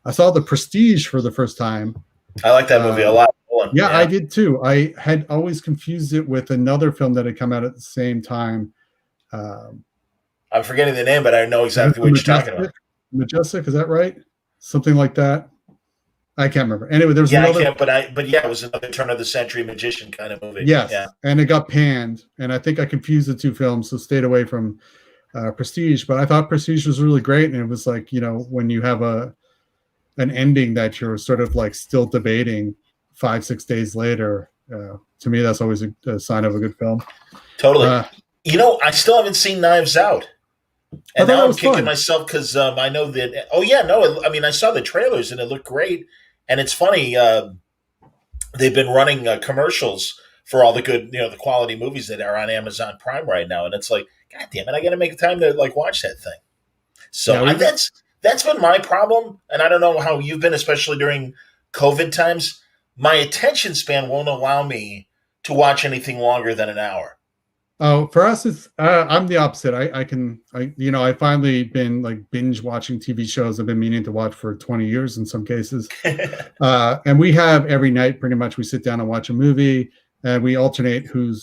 I saw The Prestige for the first time. I like that movie a lot. Yeah, I did too. I had always confused it with another film that had come out at the same time. I'm forgetting the name, but I know exactly what you're talking about. Majestic, is that right? Something like that. I can't remember. Anyway, there was another. It was another turn of the century magician kind of movie. Yes, and it got panned, and I think I confused the two films, so stayed away from Prestige. But I thought Prestige was really great, and it was like when you have an ending that you're sort of like still debating 5-6 days later. To me, that's always a sign of a good film. Totally. I still haven't seen Knives Out. And now I'm kicking myself because I know that. Oh yeah, no. I mean, I saw the trailers and it looked great. And it's funny. They've been running commercials for all the good, the quality movies that are on Amazon Prime right now. And it's like, God damn it, I got to make time to like watch that thing. So that's been my problem. And I don't know how you've been, especially during COVID times. My attention span won't allow me to watch anything longer than an hour. Oh, for us, it's I'm the opposite. I've finally been like binge watching TV shows I've been meaning to watch for 20 years in some cases. And we have every night pretty much we sit down and watch a movie and we alternate who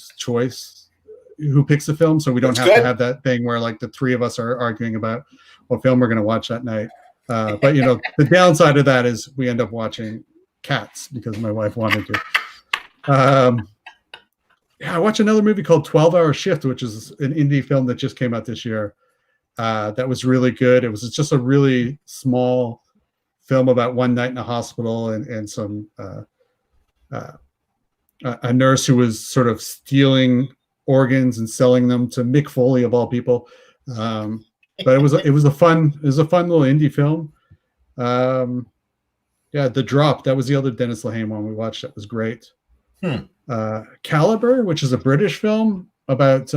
picks the film. So we don't have to have that thing where like the three of us are arguing about what film we're going to watch that night. But the downside of that is we end up watching Cats because my wife wanted to. I watched another movie called 12-Hour Shift, which is an indie film that just came out this year. That was really good. It was just a really small film about one night in a hospital and some a nurse who was sort of stealing organs and selling them to Mick Foley of all people. But it was a fun little indie film. The Drop, that was the other Dennis Lehane one we watched. That was great. Caliber, which is a British film about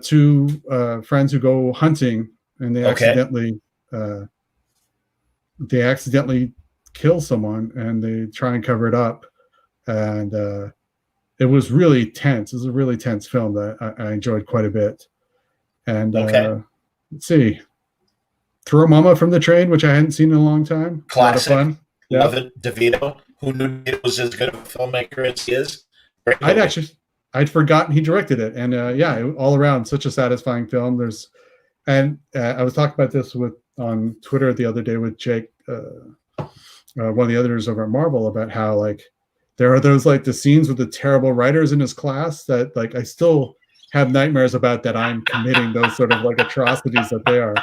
two friends who go hunting and they accidentally kill someone and they try and cover it up. And it was really tense. It was a really tense film that I enjoyed quite a bit. And let's see. Throw Mama from the Train, which I hadn't seen in a long time. Classic. A lot of fun. Love it. DeVito, who knew it was as good of a filmmaker as he is. I'd forgotten he directed it, and all around such a satisfying film. I was talking about this on Twitter the other day with Jake, one of the editors over at Marvel, about how like there are those like the scenes with the terrible writers in his class that like I still have nightmares about that I'm committing those sort of like atrocities that they are.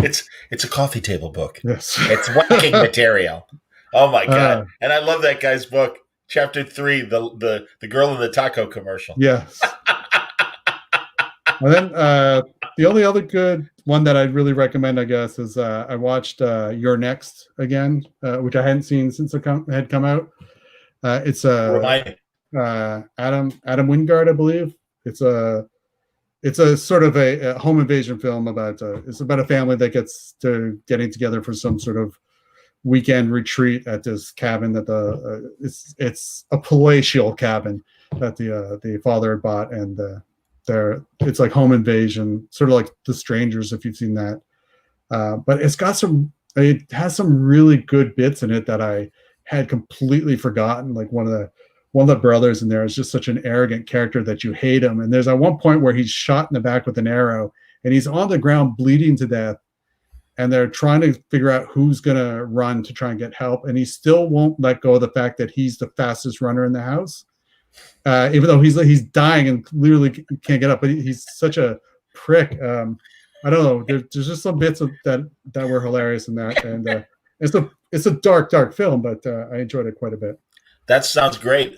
It's a coffee table book. Yes. It's working material. Oh my God. And I love that guy's book. Chapter 3, the girl in the taco commercial. Yes. And then the only other good one that I'd really recommend, I guess, is I watched You're Next again, which I hadn't seen since it had come out. It's Adam Wingard, I believe. It's it's a sort of a home invasion film about it's about a family that gets to getting together for some sort of weekend retreat at this cabin that it's a palatial cabin that the father had bought, and it's like home invasion, sort of like The Strangers, if you've seen that. But it has some really good bits in it that I had completely forgotten. Like one of the brothers in there is just such an arrogant character that you hate him. And there's at one point where he's shot in the back with an arrow and he's on the ground bleeding to death. And they're trying to figure out who's going to run to try and get help. And he still won't let go of the fact that he's the fastest runner in the house. Even though he's dying and literally can't get up, but he's such a prick. I don't know. There's just some bits of that were hilarious in that. And it's a dark film, but I enjoyed it quite a bit. That sounds great.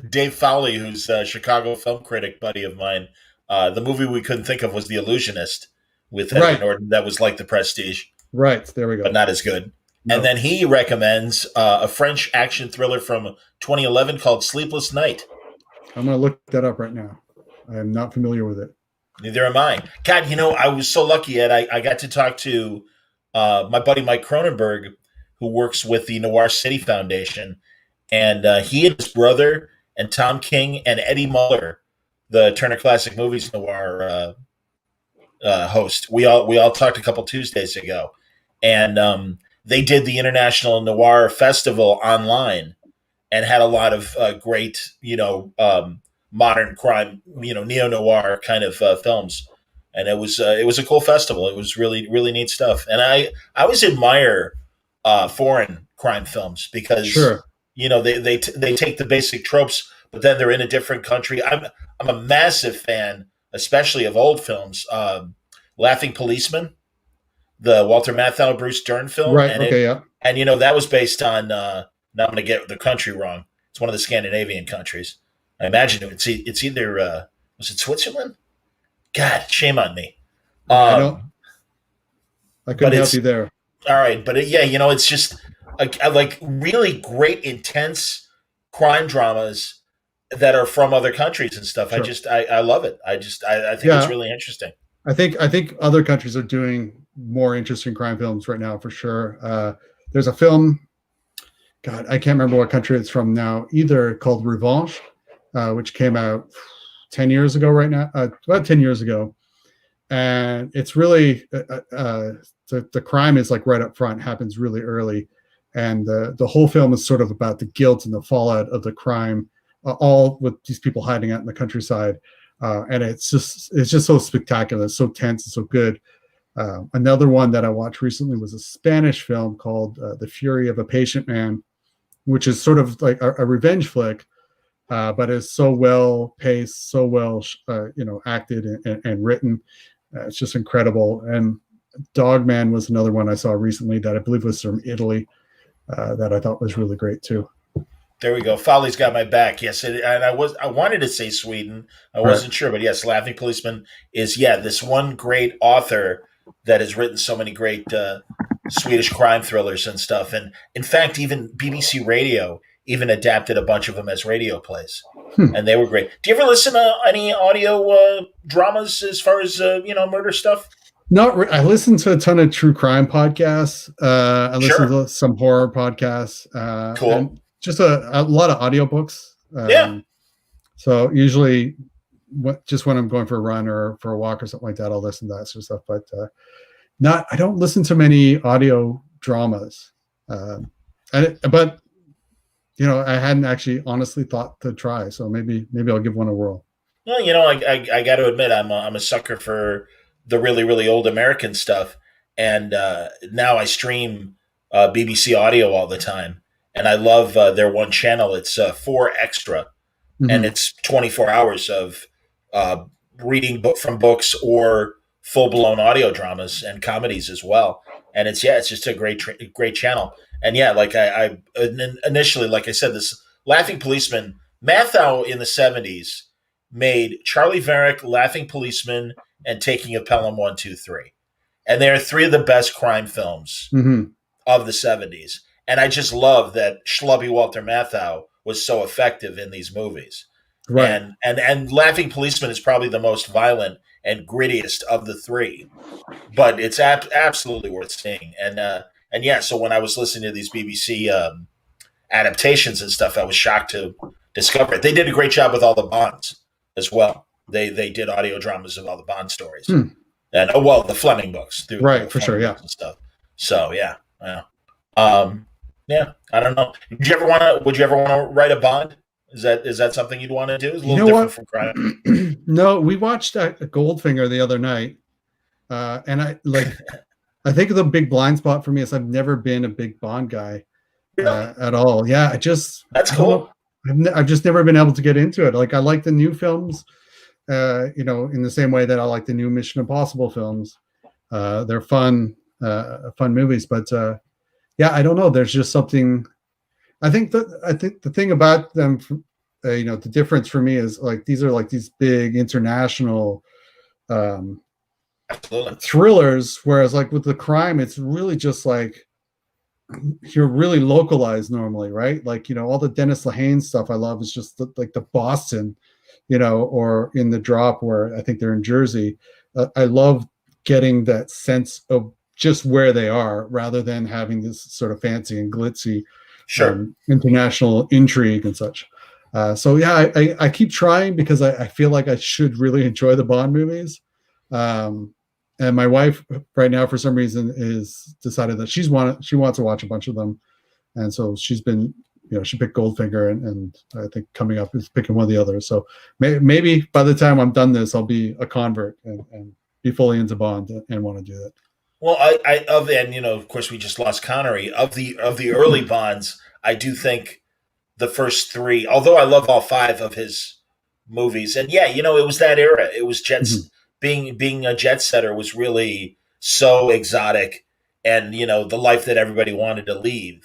Dave Fowley, who's a Chicago film critic buddy of mine, the movie we couldn't think of was The Illusionist with Edward Norton. That was like The Prestige. Right. There we go. But not as good. No. And then he recommends a French action thriller from 2011 called Sleepless Night. I'm going to look that up right now. I am not familiar with it. Neither am I. God, I was so lucky, Ed. I got to talk to my buddy Mike Cronenberg, who works with the Noir City Foundation. And he and his brother and Tom King and Eddie Muller, the Turner Classic Movies Noir host, we all talked a couple Tuesdays ago. And they did the International Noir Festival online and had a lot of great, modern crime, neo-noir kind of films. And it was a cool festival. It was really, really neat stuff. And I always admire foreign crime films because sure. They take the basic tropes, but then they're in a different country. I'm a massive fan, especially of old films. Laughing Policeman, the Walter Matthau, Bruce Dern film, right? And okay, yeah. And that was based on. Now I'm going to get the country wrong. It's one of the Scandinavian countries. I imagine it's either was it Switzerland? God, shame on me. I couldn't help you there. All right, but it's just. I like really great, intense crime dramas that are from other countries and stuff. Sure. I love it. I think it's really interesting. I think other countries are doing more interesting crime films right now for sure. There's a film, God, I can't remember what country it's from now either, called Revanche, which came out 10 years ago right now, about 10 years ago. And it's really, the crime is like right up front, happens really early. And the whole film is sort of about the guilt and the fallout of the crime, all with these people hiding out in the countryside. And it's just so spectacular, it's so tense, and so good. Another one that I watched recently was a Spanish film called The Fury of a Patient Man, which is sort of like a revenge flick, but is so well paced, so well acted and written. It's just incredible. And Dogman was another one I saw recently that I believe was from Italy. That I thought was really great too. There we go. Folly's got my back. Yes, and I wanted to say Sweden. I wasn't sure, but yes, Laughing Policeman is this one great author that has written so many great Swedish crime thrillers and stuff. And in fact, even BBC Radio even adapted a bunch of them as radio plays, and they were great. Do you ever listen to any audio dramas as far as murder stuff? I listen to a ton of true crime podcasts. I listen to some horror podcasts. Cool. And just a lot of audiobooks. Yeah. So usually, just when I'm going for a run or for a walk or something like that, I'll listen to that sort of stuff. But I don't listen to many audio dramas. But I hadn't actually honestly thought to try. So maybe I'll give one a whirl. Well, I got to admit, I'm a sucker for the really, really old American stuff. And now I stream BBC Audio all the time. And I love their one channel. It's 4 Extra. Mm-hmm. And it's 24 hours of reading from books or full-blown audio dramas and comedies as well. And it's just a great channel. And like I initially, like I said, this Laughing Policeman, Matthau in the 70s made Charlie Varick, Laughing Policeman, and Taking of Pelham 1, 2, 3. And they're 3 of the best crime films of the 70s. And I just love that schlubby Walter Matthau was so effective in these movies. Right. And Laughing Policeman is probably the most violent and grittiest of the three, but it's absolutely worth seeing. And yeah, so when I was listening to these BBC adaptations and stuff, I was shocked to discover it. They did a great job with all the Bonds as well. They did audio dramas of all the Bond stories, and the Fleming books, right, for sure, yeah, and stuff. So yeah, yeah. I don't know. Would you ever want to write a Bond? Is that something you'd want to do? It's a little different from crime. No, we watched Goldfinger the other night, and I think the big blind spot for me is I've never been a big Bond guy at all. Yeah, that's cool. I've just never been able to get into it. Like I like the new films, in the same way that I like the new Mission Impossible films. They're fun movies, but yeah, I don't know. There's just something. I think the thing about them, the difference for me is like these are like these big international thrillers, whereas like with the crime, it's really just like you're really localized normally, right? Like all the Dennis Lehane stuff I love is just like the Boston, or in The Drop where I think they're in Jersey. I love getting that sense of just where they are rather than having this sort of fancy and glitzy international intrigue and such. So yeah, I keep trying because I feel like I should really enjoy the Bond movies. And my wife right now, for some reason, is decided that she wants to watch a bunch of them. And so she's been, she picked Goldfinger and I think coming up is picking one of the others. So maybe by the time I'm done this, I'll be a convert and be fully into Bond and want to do that. Well, of course we just lost Connery. Of the early Bonds, I do think the first three, although I love all five of his movies, and yeah, it was that era. It was being a jet setter was really so exotic, and the life that everybody wanted to lead.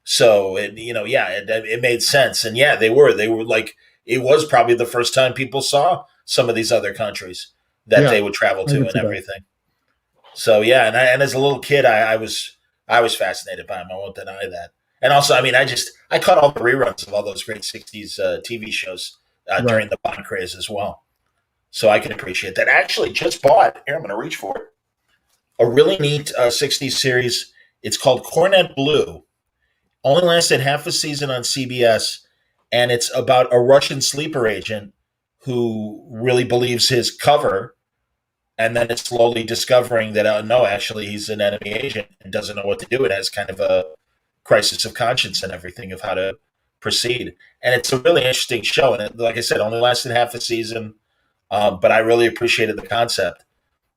So it made sense, and yeah, they were like it was probably the first time people saw some of these other countries that they would travel to and everything. So yeah, and as a little kid, I was fascinated by him. I won't deny that. And also, I caught all the reruns of all those great '60s TV shows during the Bond craze as well. So I can appreciate that. I actually just bought. Here, I'm going to reach for it. A really neat '60s series. It's called Cornet Blue. Only lasted half a season on CBS, and it's about a Russian sleeper agent who really believes his cover. And then it's slowly discovering that, no, actually he's an enemy agent and doesn't know what to do. It has kind of a crisis of conscience and everything of how to proceed. And it's a really interesting show. And like I said, only lasted half a season, but I really appreciated the concept.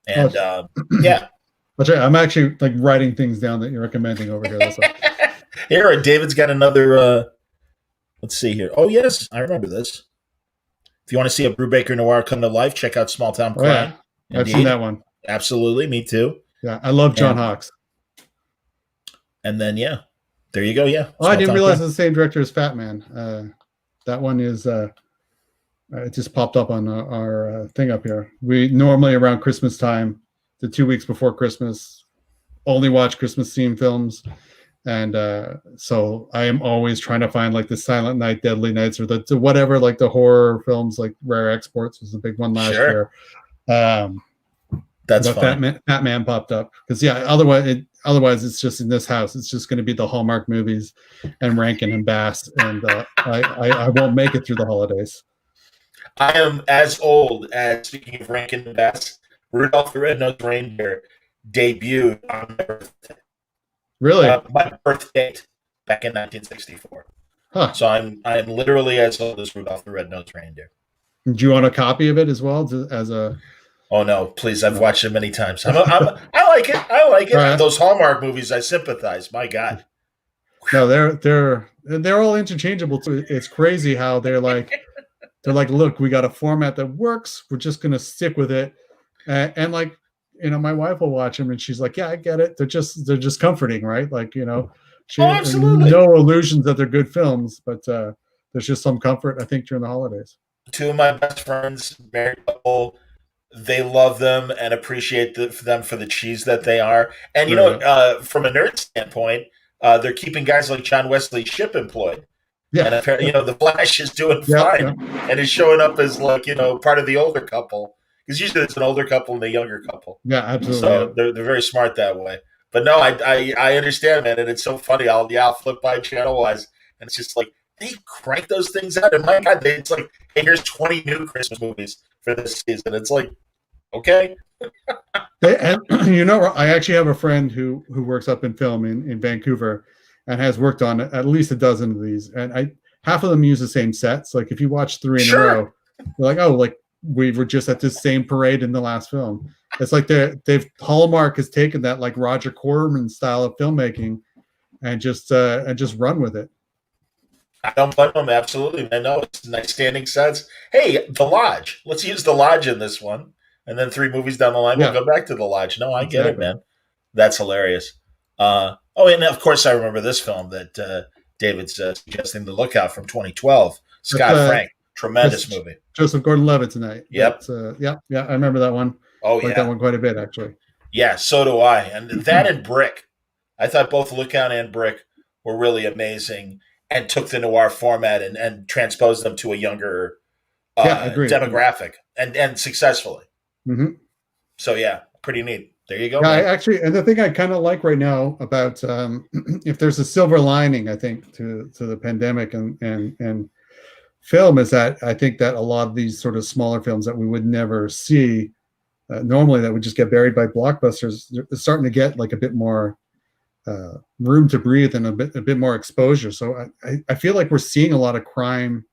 And yeah. That's right. I'm actually like writing things down that you're recommending over here. Here, David's got another, let's see here. Oh, yes, I remember this. If you want to see a Brubaker Noir come to life, check out Small Town Crime. Yeah. I've seen that one. Absolutely, me too. Yeah, I love John Hawkes. And then, yeah, there you go. Yeah. Oh, I didn't realize it's the same director as Fat Man. That one is, it just popped up on our thing up here. We normally around Christmas time, the 2 weeks before Christmas, only watch Christmas themed films. And so I am always trying to find like the Silent Night, Deadly Nights, or the whatever, like the horror films, like Rare Exports was a big one last year. That's fun. Fat Man popped up because otherwise it's just in this house. It's just going to be the Hallmark movies and Rankin and Bass, and I won't make it through the holidays. I am as old as, speaking of Rankin and Bass, Rudolph the Red-Nosed Reindeer debuted on my birthday. Really? My birth date back in 1964. Huh. So I'm literally as old as Rudolph the Red-Nosed Reindeer. Do you want a copy of it as well as a? Oh no, please! I've watched it many times. I like it. I like it. Right. Those Hallmark movies, I sympathize. My God. No, they're all interchangeable too. It's crazy how they're like, look, we got a format that works. We're just gonna stick with it, and like, my wife will watch them and she's like, yeah, I get it. They're just comforting, right? Like, absolutely. No illusions that they're good films, but there's just some comfort, I think, during the holidays. Two of my best friends, married couple, they love them and appreciate them for the cheese that they are. And, from a nerd standpoint, they're keeping guys like John Wesley Shipp employed. Yeah. And apparently, the Flash is doing fine and is showing up as part of the older couple, because usually it's an older couple and a younger couple. Yeah, absolutely. So they're very smart that way. But no, I understand, man, and it's so funny. I'll flip by channel wise, and it's just like they crank those things out, and my God, it's like, hey, here's 20 new Christmas movies for this season. It's like, okay. And I actually have a friend who works up in film in Vancouver, and has worked on at least a dozen of these, and half of them use the same sets. Like if you watch 3 in a row, you're like, oh, like we were just at this same parade in the last film. It's like Hallmark has taken that like Roger Corman style of filmmaking and just run with it. I don't blame them, absolutely. I know it's nice standing sets. Hey, The Lodge. Let's use The Lodge in this one, and then 3 movies down the line, we'll go back to The Lodge. No, I get it, man. That's hilarious. And of course, I remember this film that David's suggesting, The Lookout from 2012. Scott Frank, tremendous movie. Joseph Gordon-Levitt tonight. Yep. Yeah, I remember that one. Oh, I like that one quite a bit, actually. Yeah, so do I. And that and Brick. I thought both Lookout and Brick were really amazing and took the noir format and transposed them to a younger demographic and successfully. Mm-hmm. So, yeah, pretty neat. There you go. Yeah, and the thing I kind of like right now about if there's a silver lining, I think, to the pandemic and film, is that I think that a lot of these sort of smaller films that we would never see normally, that would just get buried by blockbusters, they're starting to get like a bit more room to breathe and a bit more exposure. So I feel like we're seeing a lot of crime,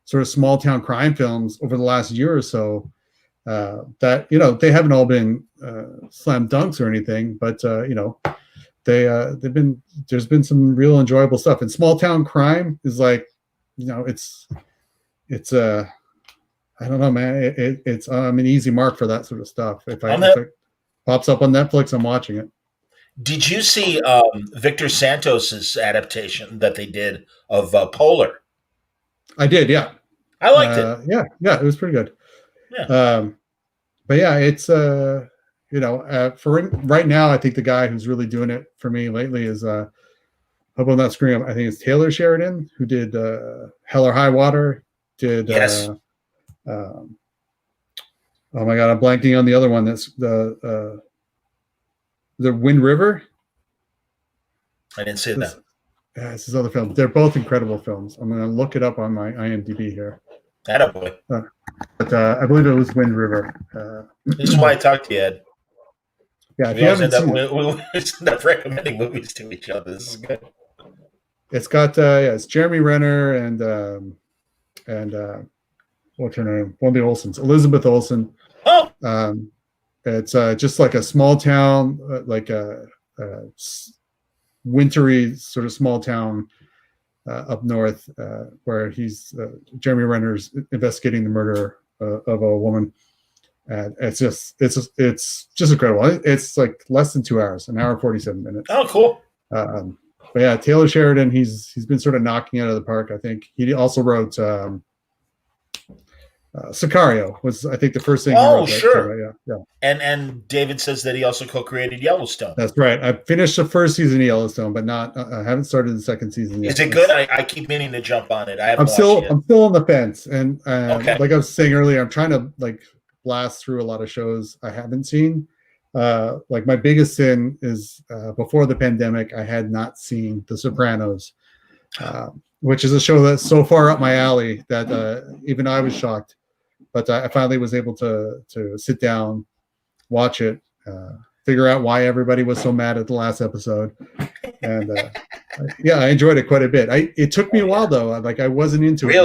sort of small town crime films over the last year or so. That they haven't all been slam dunks or anything, but they've been, there's been some real enjoyable stuff. And small town crime is like, it's I don't know, man. It's I'm an easy mark for that sort of stuff. If it pops up on Netflix, I'm watching it. Did you see Victor Santos's adaptation that they did of Polar? I did, yeah. I liked it. Yeah, it was pretty good. Yeah. But yeah, it's for right now, I think the guy who's really doing it for me lately is hope I'm not screwing up. I think it's Taylor Sheridan, who did Hell or High Water. Did yes. Oh my God, I'm blanking on the other one. That's the Wind River. I didn't see that. Yeah, it's his other film. They're both incredible films. I'm going to look it up on my IMDb here. Attaboy. But I believe it was Wind River. This is why I talked to you, Ed. Yeah, if you haven't seen it, we end up recommending movies to each other. This is good. It's got it's Jeremy Renner and what's her name? One of the Olsens, Elizabeth Olsen. Oh. It's just like a small town, like a wintry sort of small town up north, where Jeremy Renner's investigating the murder of a woman. And it's just incredible. It's like less than 2 hours, an hour and 47 minutes. Oh, cool. But yeah, Taylor Sheridan, he's been sort of knocking it out of the park. I think he also wrote Sicario was, I think, the first thing. Oh, sure. Yeah. And David says that he also co-created Yellowstone. That's right. I finished the first season of Yellowstone, but I haven't started the second season yet. Is it good? I keep meaning to jump on it. I'm still on the fence, and okay. Like I was saying earlier, I'm trying to like blast through a lot of shows I haven't seen. Like my biggest sin is before the pandemic, I had not seen The Sopranos, which is a show that's so far up my alley that even I was shocked. But I finally was able to sit down, watch it, figure out why everybody was so mad at the last episode, and I enjoyed it quite a bit. It took me a while though. Like I wasn't into it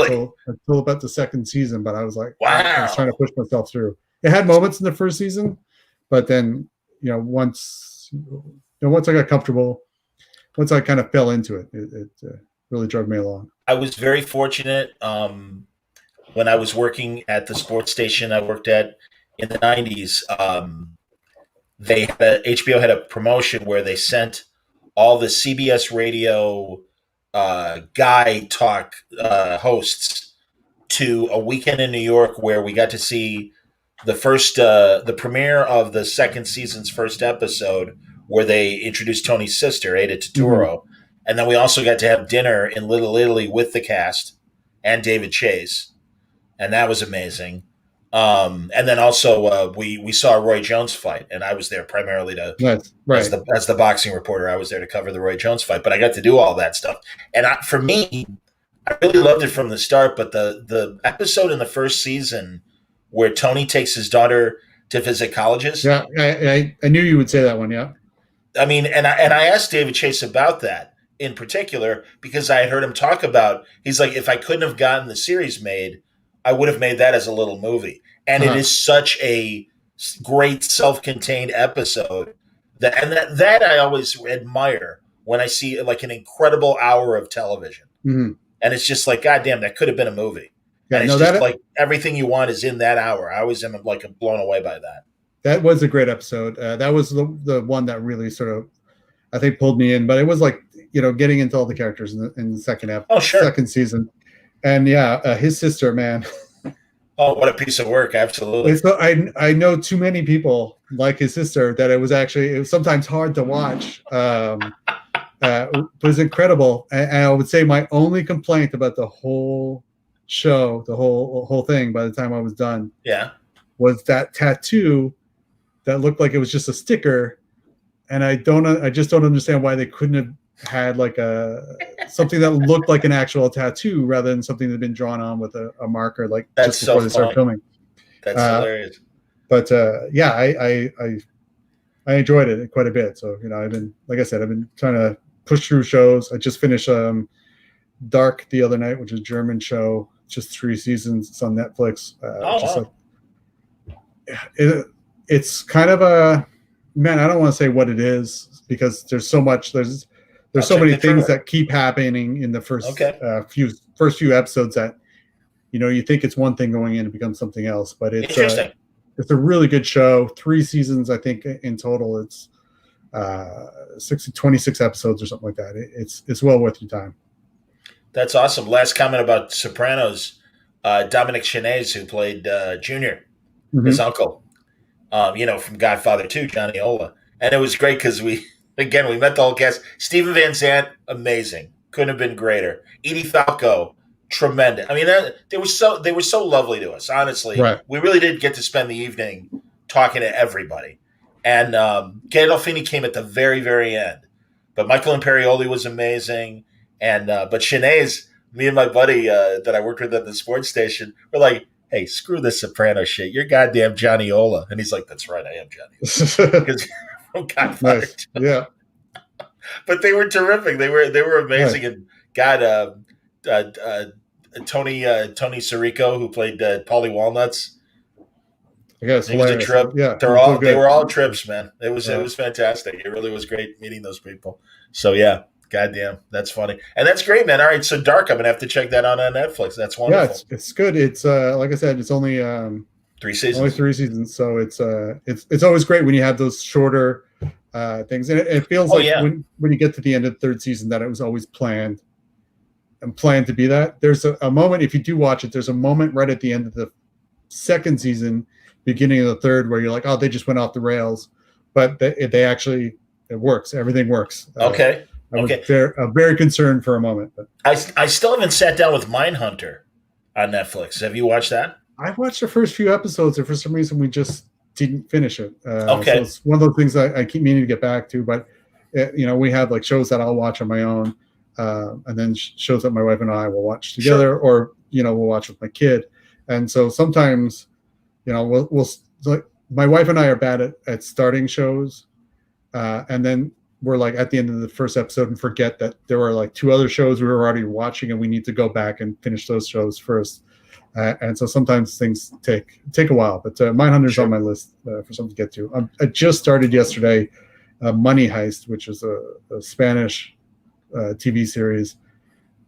until about the second season, but I was like, wow. I was trying to push myself through. It had moments in the first season, but then once I got comfortable, once I kind of fell into it, it really drug me along. I was very fortunate. When I was working at the sports station I worked at in the 90s, HBO had a promotion where they sent all the CBS radio guy talk hosts to a weekend in New York where we got to see the premiere of the second season's first episode, where they introduced Tony's sister, Ada Turturro. And then we also got to have dinner in Little Italy with the cast and David Chase, and that was amazing. And then also we saw a Roy Jones fight, and I was there primarily to as the boxing reporter. I was there to cover the Roy Jones fight, but I got to do all that stuff. And for me, I really loved it from the start. But the episode in the first season where Tony takes his daughter to visit colleges. Yeah, I knew you would say that one. Yeah. I mean, and I asked David Chase about that in particular because I had heard him talk about. He's like, if I couldn't have gotten the series made, I would have made that as a little movie. And it is such a great self-contained episode that I always admire when I see like an incredible hour of television. Mm-hmm. And it's just like, God damn, that could have been a movie. Yeah, and it's just like everything you want is in that hour. I always am like blown away by that. That was a great episode. That was the one that really sort of, I think, pulled me in. But it was like, getting into all the characters in the second season. And his sister, man. Oh, what a piece of work. Absolutely. So I know too many people like his sister that it was sometimes hard to watch. It was incredible. And I would say my only complaint about the whole show, the whole thing, by the time I was done, was that tattoo that looked like it was just a sticker. And I just don't understand why they couldn't have had like something that looked like an actual tattoo rather than something that had been drawn on with a marker, like that's just before they start filming. That's hilarious. But I enjoyed it quite a bit. So I've been trying to push through shows. I just finished Dark the other night, which is a German show, just 3 seasons. It's on Netflix. It's kind of I don't want to say what it is because there's so much. There's so many things that keep happening in the first few episodes that you think it's one thing going in and becomes something else. But it's a really good show. 3 seasons, I think, in total. It's 26 episodes or something like that. It's well worth your time. That's awesome. Last comment about Sopranos. Dominic Shanez, who played Junior, his uncle, from Godfather 2, Johnny Ola. And it was great because we met the whole cast. Steven Van Zandt, amazing. Couldn't have been greater. Edie Falco, tremendous. I mean, they were so lovely to us, honestly. Right. We really did get to spend the evening talking to everybody. And Gandolfini came at the very, very end. But Michael Imperioli was amazing. And but Shanez, me and my buddy that I worked with at the sports station, were like, hey, screw this Soprano shit. You're goddamn Johnny Ola. And he's like, that's right, I am Johnny Ola. Because Godfather. Nice. Yeah. But they were terrific. They were amazing. Right. And God, Tony Sirico, who played Paulie Walnuts. I guess it was a trip. Yeah, they were all trips, man. It was fantastic. It really was great meeting those people. So yeah. Goddamn, that's funny. And that's great, man. All right, so Dark, I'm going to have to check that out on Netflix. That's wonderful. Yeah, it's good. It's like I said, it's only 3 seasons. Only 3 seasons, so it's always great when you have those shorter things. And it feels when you get to the end of the 3rd season that it was always planned to be that. There's a moment, if you do watch it, there's a moment right at the end of the 2nd season, beginning of the 3rd, where you're like, oh, they just went off the rails. But they actually, it works. Everything works. Okay. I was very concerned for a moment. But I still haven't sat down with Mindhunter on Netflix. Have you watched that? I watched the first few episodes, and for some reason we just didn't finish it. Okay. So it's one of those things I keep meaning to get back to. But, we have like shows that I'll watch on my own, and then shows that my wife and I will watch together, or, we'll watch with my kid. And so sometimes, we'll like, my wife and I are bad at starting shows, and then we're like at the end of the first episode and forget that there were like 2 other shows we were already watching and we need to go back and finish those shows first. And so sometimes things take a while, but Mindhunter's on my list for something to get to. I just started yesterday, Money Heist, which is a Spanish TV series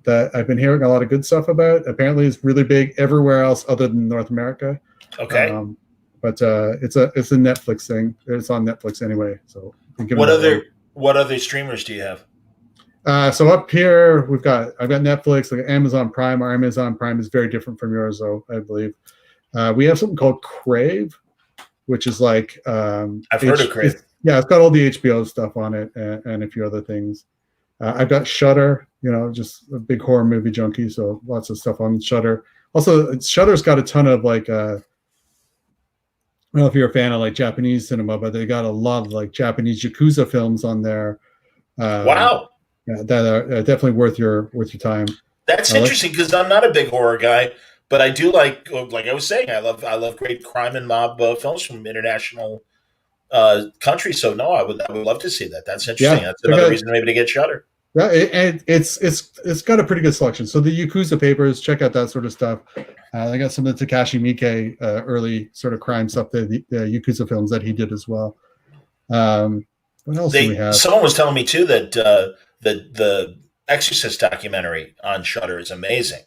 that I've been hearing a lot of good stuff about. Apparently it's really big everywhere else other than North America. Okay. But it's a Netflix thing. It's on Netflix anyway. So what other streamers do you have? So up here I've got Netflix, like Amazon Prime. Our Amazon Prime is very different from yours, though, I believe. We have something called Crave, which is like I've heard of Crave. It's got all the HBO stuff on it and a few other things. I've got Shudder, just a big horror movie junkie, so lots of stuff on Shudder. Also, Shudder's got a ton of like, I don't know if you're a fan of like Japanese cinema, but they got a lot of like Japanese Yakuza films on there. Wow. That are definitely worth your time. That's interesting because I'm not a big horror guy, but I do like I was saying, I love great crime and mob films from international countries. So no, I would love to see that. That's interesting. Yeah, That's another reason maybe to get Shudder. Yeah, and it's got a pretty good selection. So the Yakuza papers, check out that sort of stuff. They got some of the Takashi Miike early sort of crime stuff, the Yakuza films that he did as well. What else do we have? Someone was telling me too that the Exorcist documentary on Shudder is amazing.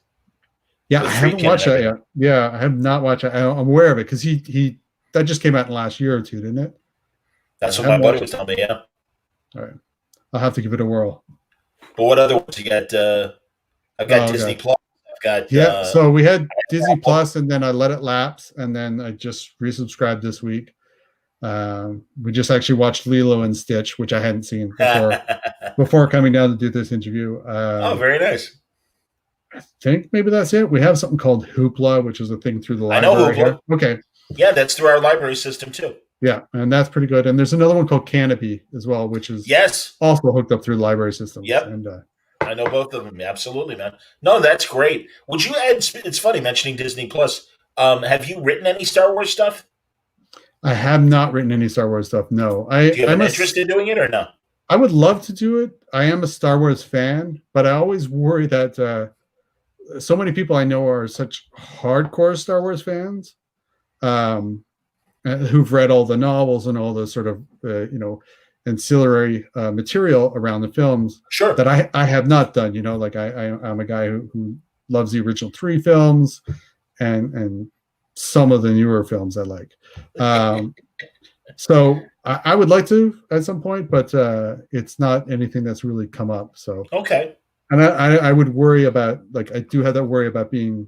Yeah, I haven't watched that yet. Yeah, I have not watched it. I'm aware of it because he that just came out in the last year or two, didn't it? That's what my buddy was telling me. Yeah. All right, I'll have to give it a whirl. But what other ones you got? I've got Disney Plus. I've got So we had Disney Plus, and then I let it lapse, and then I just resubscribed this week. We just actually watched Lilo and Stitch, which I hadn't seen before coming down to do this interview. Oh, very nice. I think maybe that's it. We have something called Hoopla, which is a thing through the library. I know Hoopla. Here. Okay. Yeah, that's through our library system too. Yeah, and that's pretty good. And there's another one called Canopy as well, which is also hooked up through the library system. Yep. And I know both of them. Absolutely, man. No, that's great. Would you add? It's funny mentioning Disney Plus. Have you written any Star Wars stuff? I have not written any Star Wars stuff. No. Do you have an interest in doing it or no? I would love to do it. I am a Star Wars fan, but I always worry that so many people I know are such hardcore Star Wars fans. Who've read all the novels and all the sort of ancillary material around the films. Sure. That I have not done. Like I'm a guy who loves the original 3 films and some of the newer films I like. So I would like to at some point, but it's not anything that's really come up. So okay. And I would worry about, like, I do have that worry about being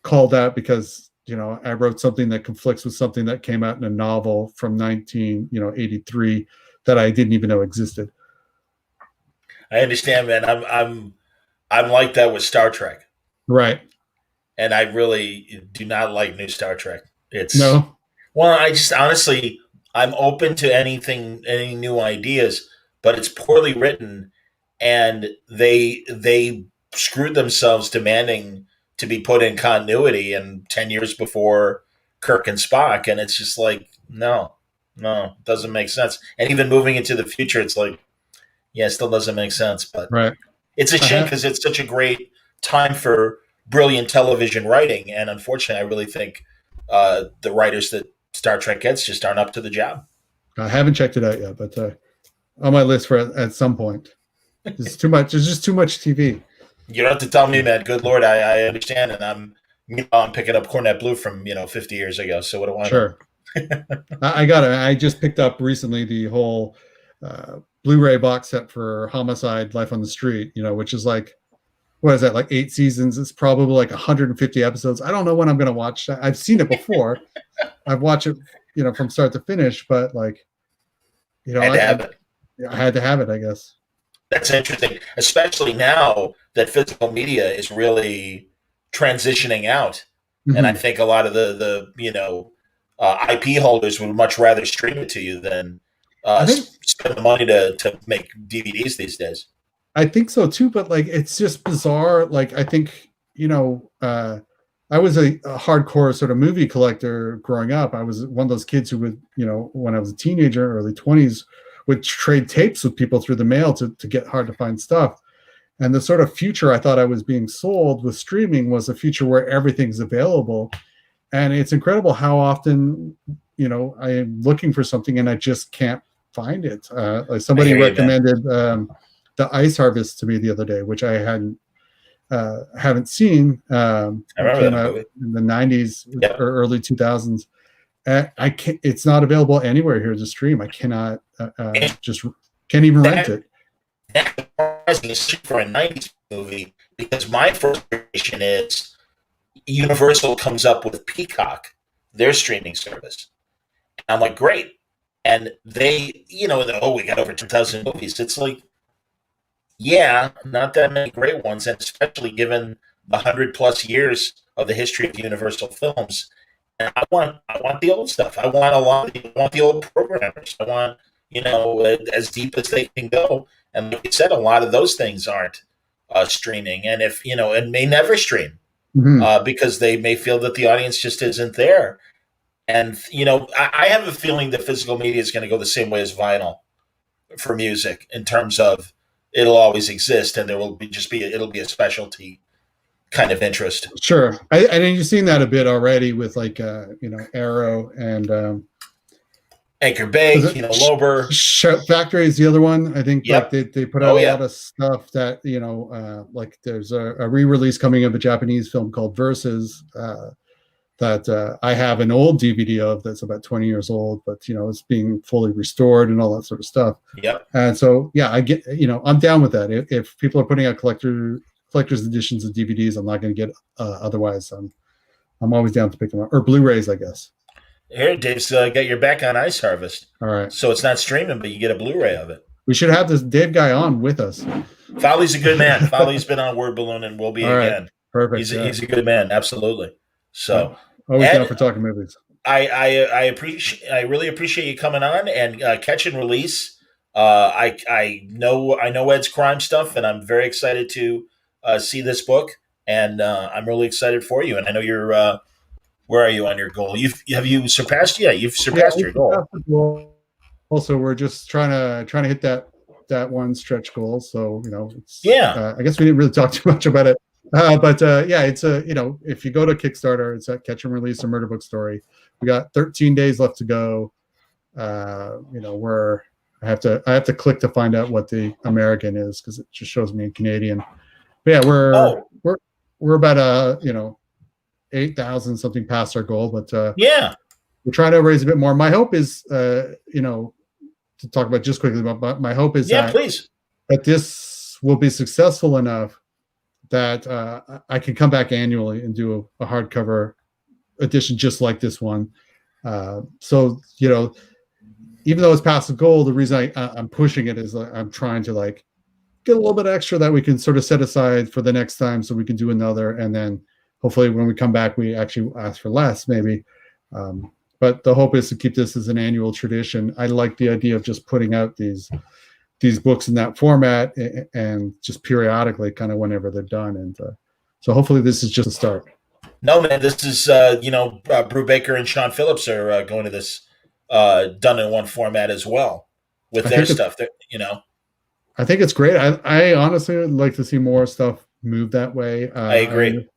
called out because I wrote something that conflicts with something that came out in a novel from 1983 that I didn't even know existed. I understand, man. I'm like that with Star Trek, right? And I really do not like new Star Trek. No. Well, I just honestly, I'm open to anything, any new ideas, but it's poorly written, and they screwed themselves demanding to be put in continuity and 10 years before Kirk and Spock. And it's just like, no, it doesn't make sense. And even moving into the future, it's like, yeah, it still doesn't make sense. But right. It's a shame because it's such a great time for brilliant television writing. And unfortunately, I really think the writers that Star Trek gets just aren't up to the job. I haven't checked it out yet, but on my list for at some point. It's too much. There's just too much TV. You don't have to tell me, man. Good Lord, I understand, and I'm picking up Cornet Blue from 50 years ago. So what do I know? Sure. I got it. I just picked up recently the whole Blu-ray box set for Homicide: Life on the Street. Which is like, what is that? Like 8 seasons. It's probably like 150 episodes. I don't know when I'm going to watch that. I've seen it before. I've watched it, from start to finish. But like, I had to have it. I guess. That's interesting, especially now that physical media is really transitioning out. Mm-hmm. And I think a lot of the IP holders would much rather stream it to you than spend the money to make DVDs these days. I think so too, but like it's just bizarre. Like I think I was a hardcore sort of movie collector growing up. I was one of those kids who would when I was a teenager, early 20s. Would trade tapes with people through the mail to get hard to find stuff. And the sort of future I thought I was being sold with streaming was a future where everything's available. And it's incredible how often, I am looking for something and I just can't find it. Like somebody recommended The Ice Harvest to me the other day, which I haven't seen. I remember that movie. In the 90s or early 2000s. I can't. It's not available anywhere here to stream. I cannot. Just can't even rent it. That's surprising for a '90s movie because my first impression is Universal comes up with Peacock, their streaming service. And I'm like, great. And they, we got over 2,000 movies. It's like, yeah, not that many great ones, and especially given the 100+ years of the history of Universal Films. And I want the old stuff. I want the old programmers. I want, as deep as they can go. And like you said, a lot of those things aren't streaming, and if and may never stream because they may feel that the audience just isn't there. And I have a feeling that physical media is going to go the same way as vinyl for music in terms of it'll always exist, and there will it'll be a specialty kind of interest. Sure, I think you've seen that a bit already with like Arrow and Anchor Bay, Lober. Factory is the other one. I think Yep. like they put out a lot of stuff that like there's a re-release coming of a Japanese film called Versus that I have an old DVD of that's about 20 years old, but it's being fully restored and all that sort of stuff. Yep. And so I get I'm down with that. If people are putting out collector's editions of DVDs, I'm not going to get otherwise. I'm always down to pick them up, or Blu-rays, I guess. Here, Dave's got your back on Ice Harvest. All right. So it's not streaming, but you get a Blu-ray of it. We should have this Dave guy on with us. Folly's a good man. Folly's been on Word Balloon and will be again. Perfect. He's a good man, absolutely. So always down for talking movies. I really appreciate you coming on and catch and release. I know Ed's crime stuff, and I'm very excited to see this book, and I'm really excited for you. And I know you're. Where are you on your goal? Have you surpassed? Yeah, you've surpassed your goal. Also, we're just trying to hit that one stretch goal. So I guess we didn't really talk too much about it, but it's if you go to Kickstarter, it's at Catch and Release a Murder Book Story. We got 13 days left to go. Where I have to click to find out what the American is because it just shows me in Canadian. But yeah, we're about 8,000 something past our goal, but we're trying to raise a bit more. My hope is to talk about just quickly, but my hope is that this will be successful enough that I can come back annually and do a hardcover edition just like this one. So even though it's past the goal, the reason I'm pushing it is I'm trying to get a little bit extra that we can sort of set aside for the next time so we can do another, and then hopefully when we come back, we actually ask for less, maybe. But the hope is to keep this as an annual tradition. I like the idea of just putting out these books in that format and just periodically, kind of whenever they're done. And so hopefully this is just a start. No, man, this is, Brew Baker and Sean Phillips are going to this done in one format as well with their stuff. I think it's great. I honestly would like to see more stuff move that way. I agree.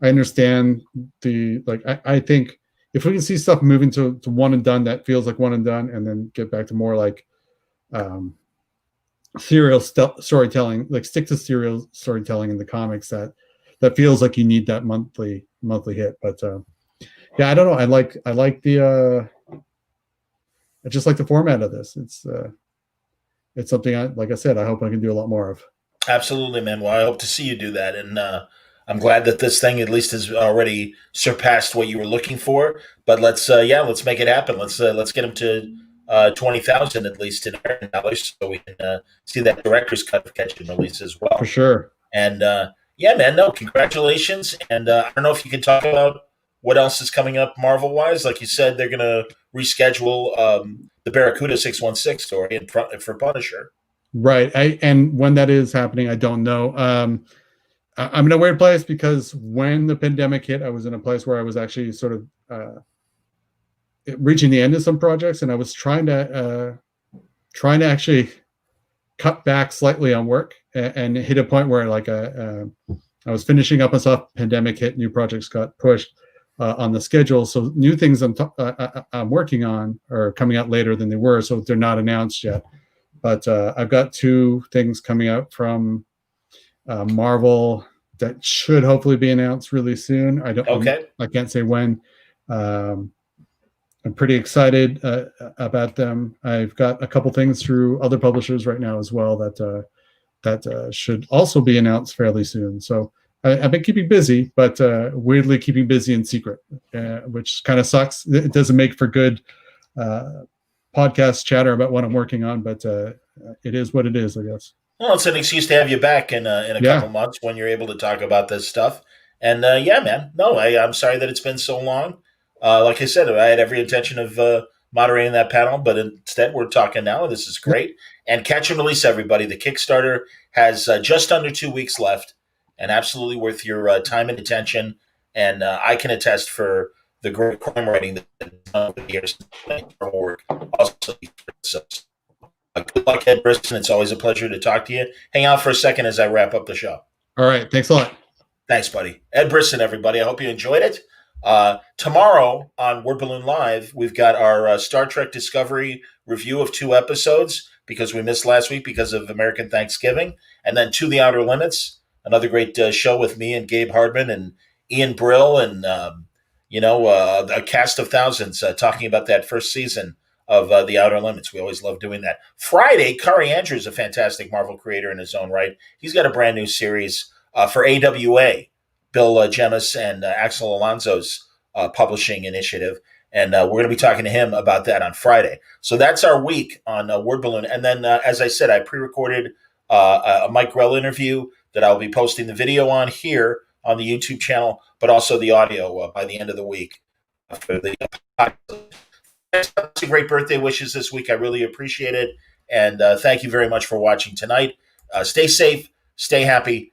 I understand I think if we can see stuff moving to one and done that feels like one and done, and then get back to more like serial storytelling, like stick to serial storytelling in the comics that feels like you need that monthly hit. But I don't know. I like the I just like the format of this. It's something like I said, I hope I can do a lot more of. Absolutely, man. Well, I hope to see you do that, and I'm glad that this thing at least has already surpassed what you were looking for. But let's make it happen. Let's get them to 20,000 at least in American dollars, so we can see that director's cut of Catch and Release as well. For sure. And man, no, congratulations. And I don't know if you can talk about what else is coming up Marvel wise. Like you said, they're going to reschedule the Barracuda 616 story for Punisher. Right. And when that is happening, I don't know. I'm in a weird place because when the pandemic hit, I was in a place where I was actually sort of reaching the end of some projects, and I was trying to actually cut back slightly on work and hit a point where I was finishing up and stuff. Pandemic hit, new projects got pushed on the schedule. So new things I'm working on are coming out later than they were, so they're not announced yet. But I've got 2 things coming out from Marvel that should hopefully be announced really soon. I can't say when. I'm pretty excited about them. I've got a couple things through other publishers right now as well that should also be announced fairly soon. So I've been keeping busy, but weirdly keeping busy in secret, which kind of sucks. It doesn't make for good podcast chatter about what I'm working on, but it is what it is, I guess. Well, it's an excuse to have you back in a couple months when you're able to talk about this stuff. And yeah, man, no, I'm sorry that it's been so long. Like I said, I had every intention of moderating that panel, but instead we're talking now. This is great. And catch and release, everybody. The Kickstarter has just under 2 weeks left, and absolutely worth your time and attention. And I can attest for the great crime writing that over the years. Also, good luck, Ed Brisson. It's always a pleasure to talk to you. Hang out for a second as I wrap up the show. All right. Thanks a lot. Thanks, buddy. Ed Brisson, everybody. I hope you enjoyed it. Tomorrow on Word Balloon Live, we've got our Star Trek Discovery review of 2 episodes because we missed last week because of American Thanksgiving. And then To the Outer Limits, another great show with me and Gabe Hardman and Ian Brill and, a cast of thousands talking about that first season of The Outer Limits. We always love doing that. Friday, Kari Andrews, a fantastic Marvel creator in his own right. He's got a brand new series for AWA, Bill Gemis and Axel Alonso's publishing initiative. And we're going to be talking to him about that on Friday. So that's our week on Word Balloon. And then, as I said, I pre-recorded a Mike Grell interview that I'll be posting the video on here on the YouTube channel, but also the audio by the end of the week for the podcast. Great birthday wishes this week. I really appreciate it. And thank you very much for watching tonight. Stay safe, stay happy,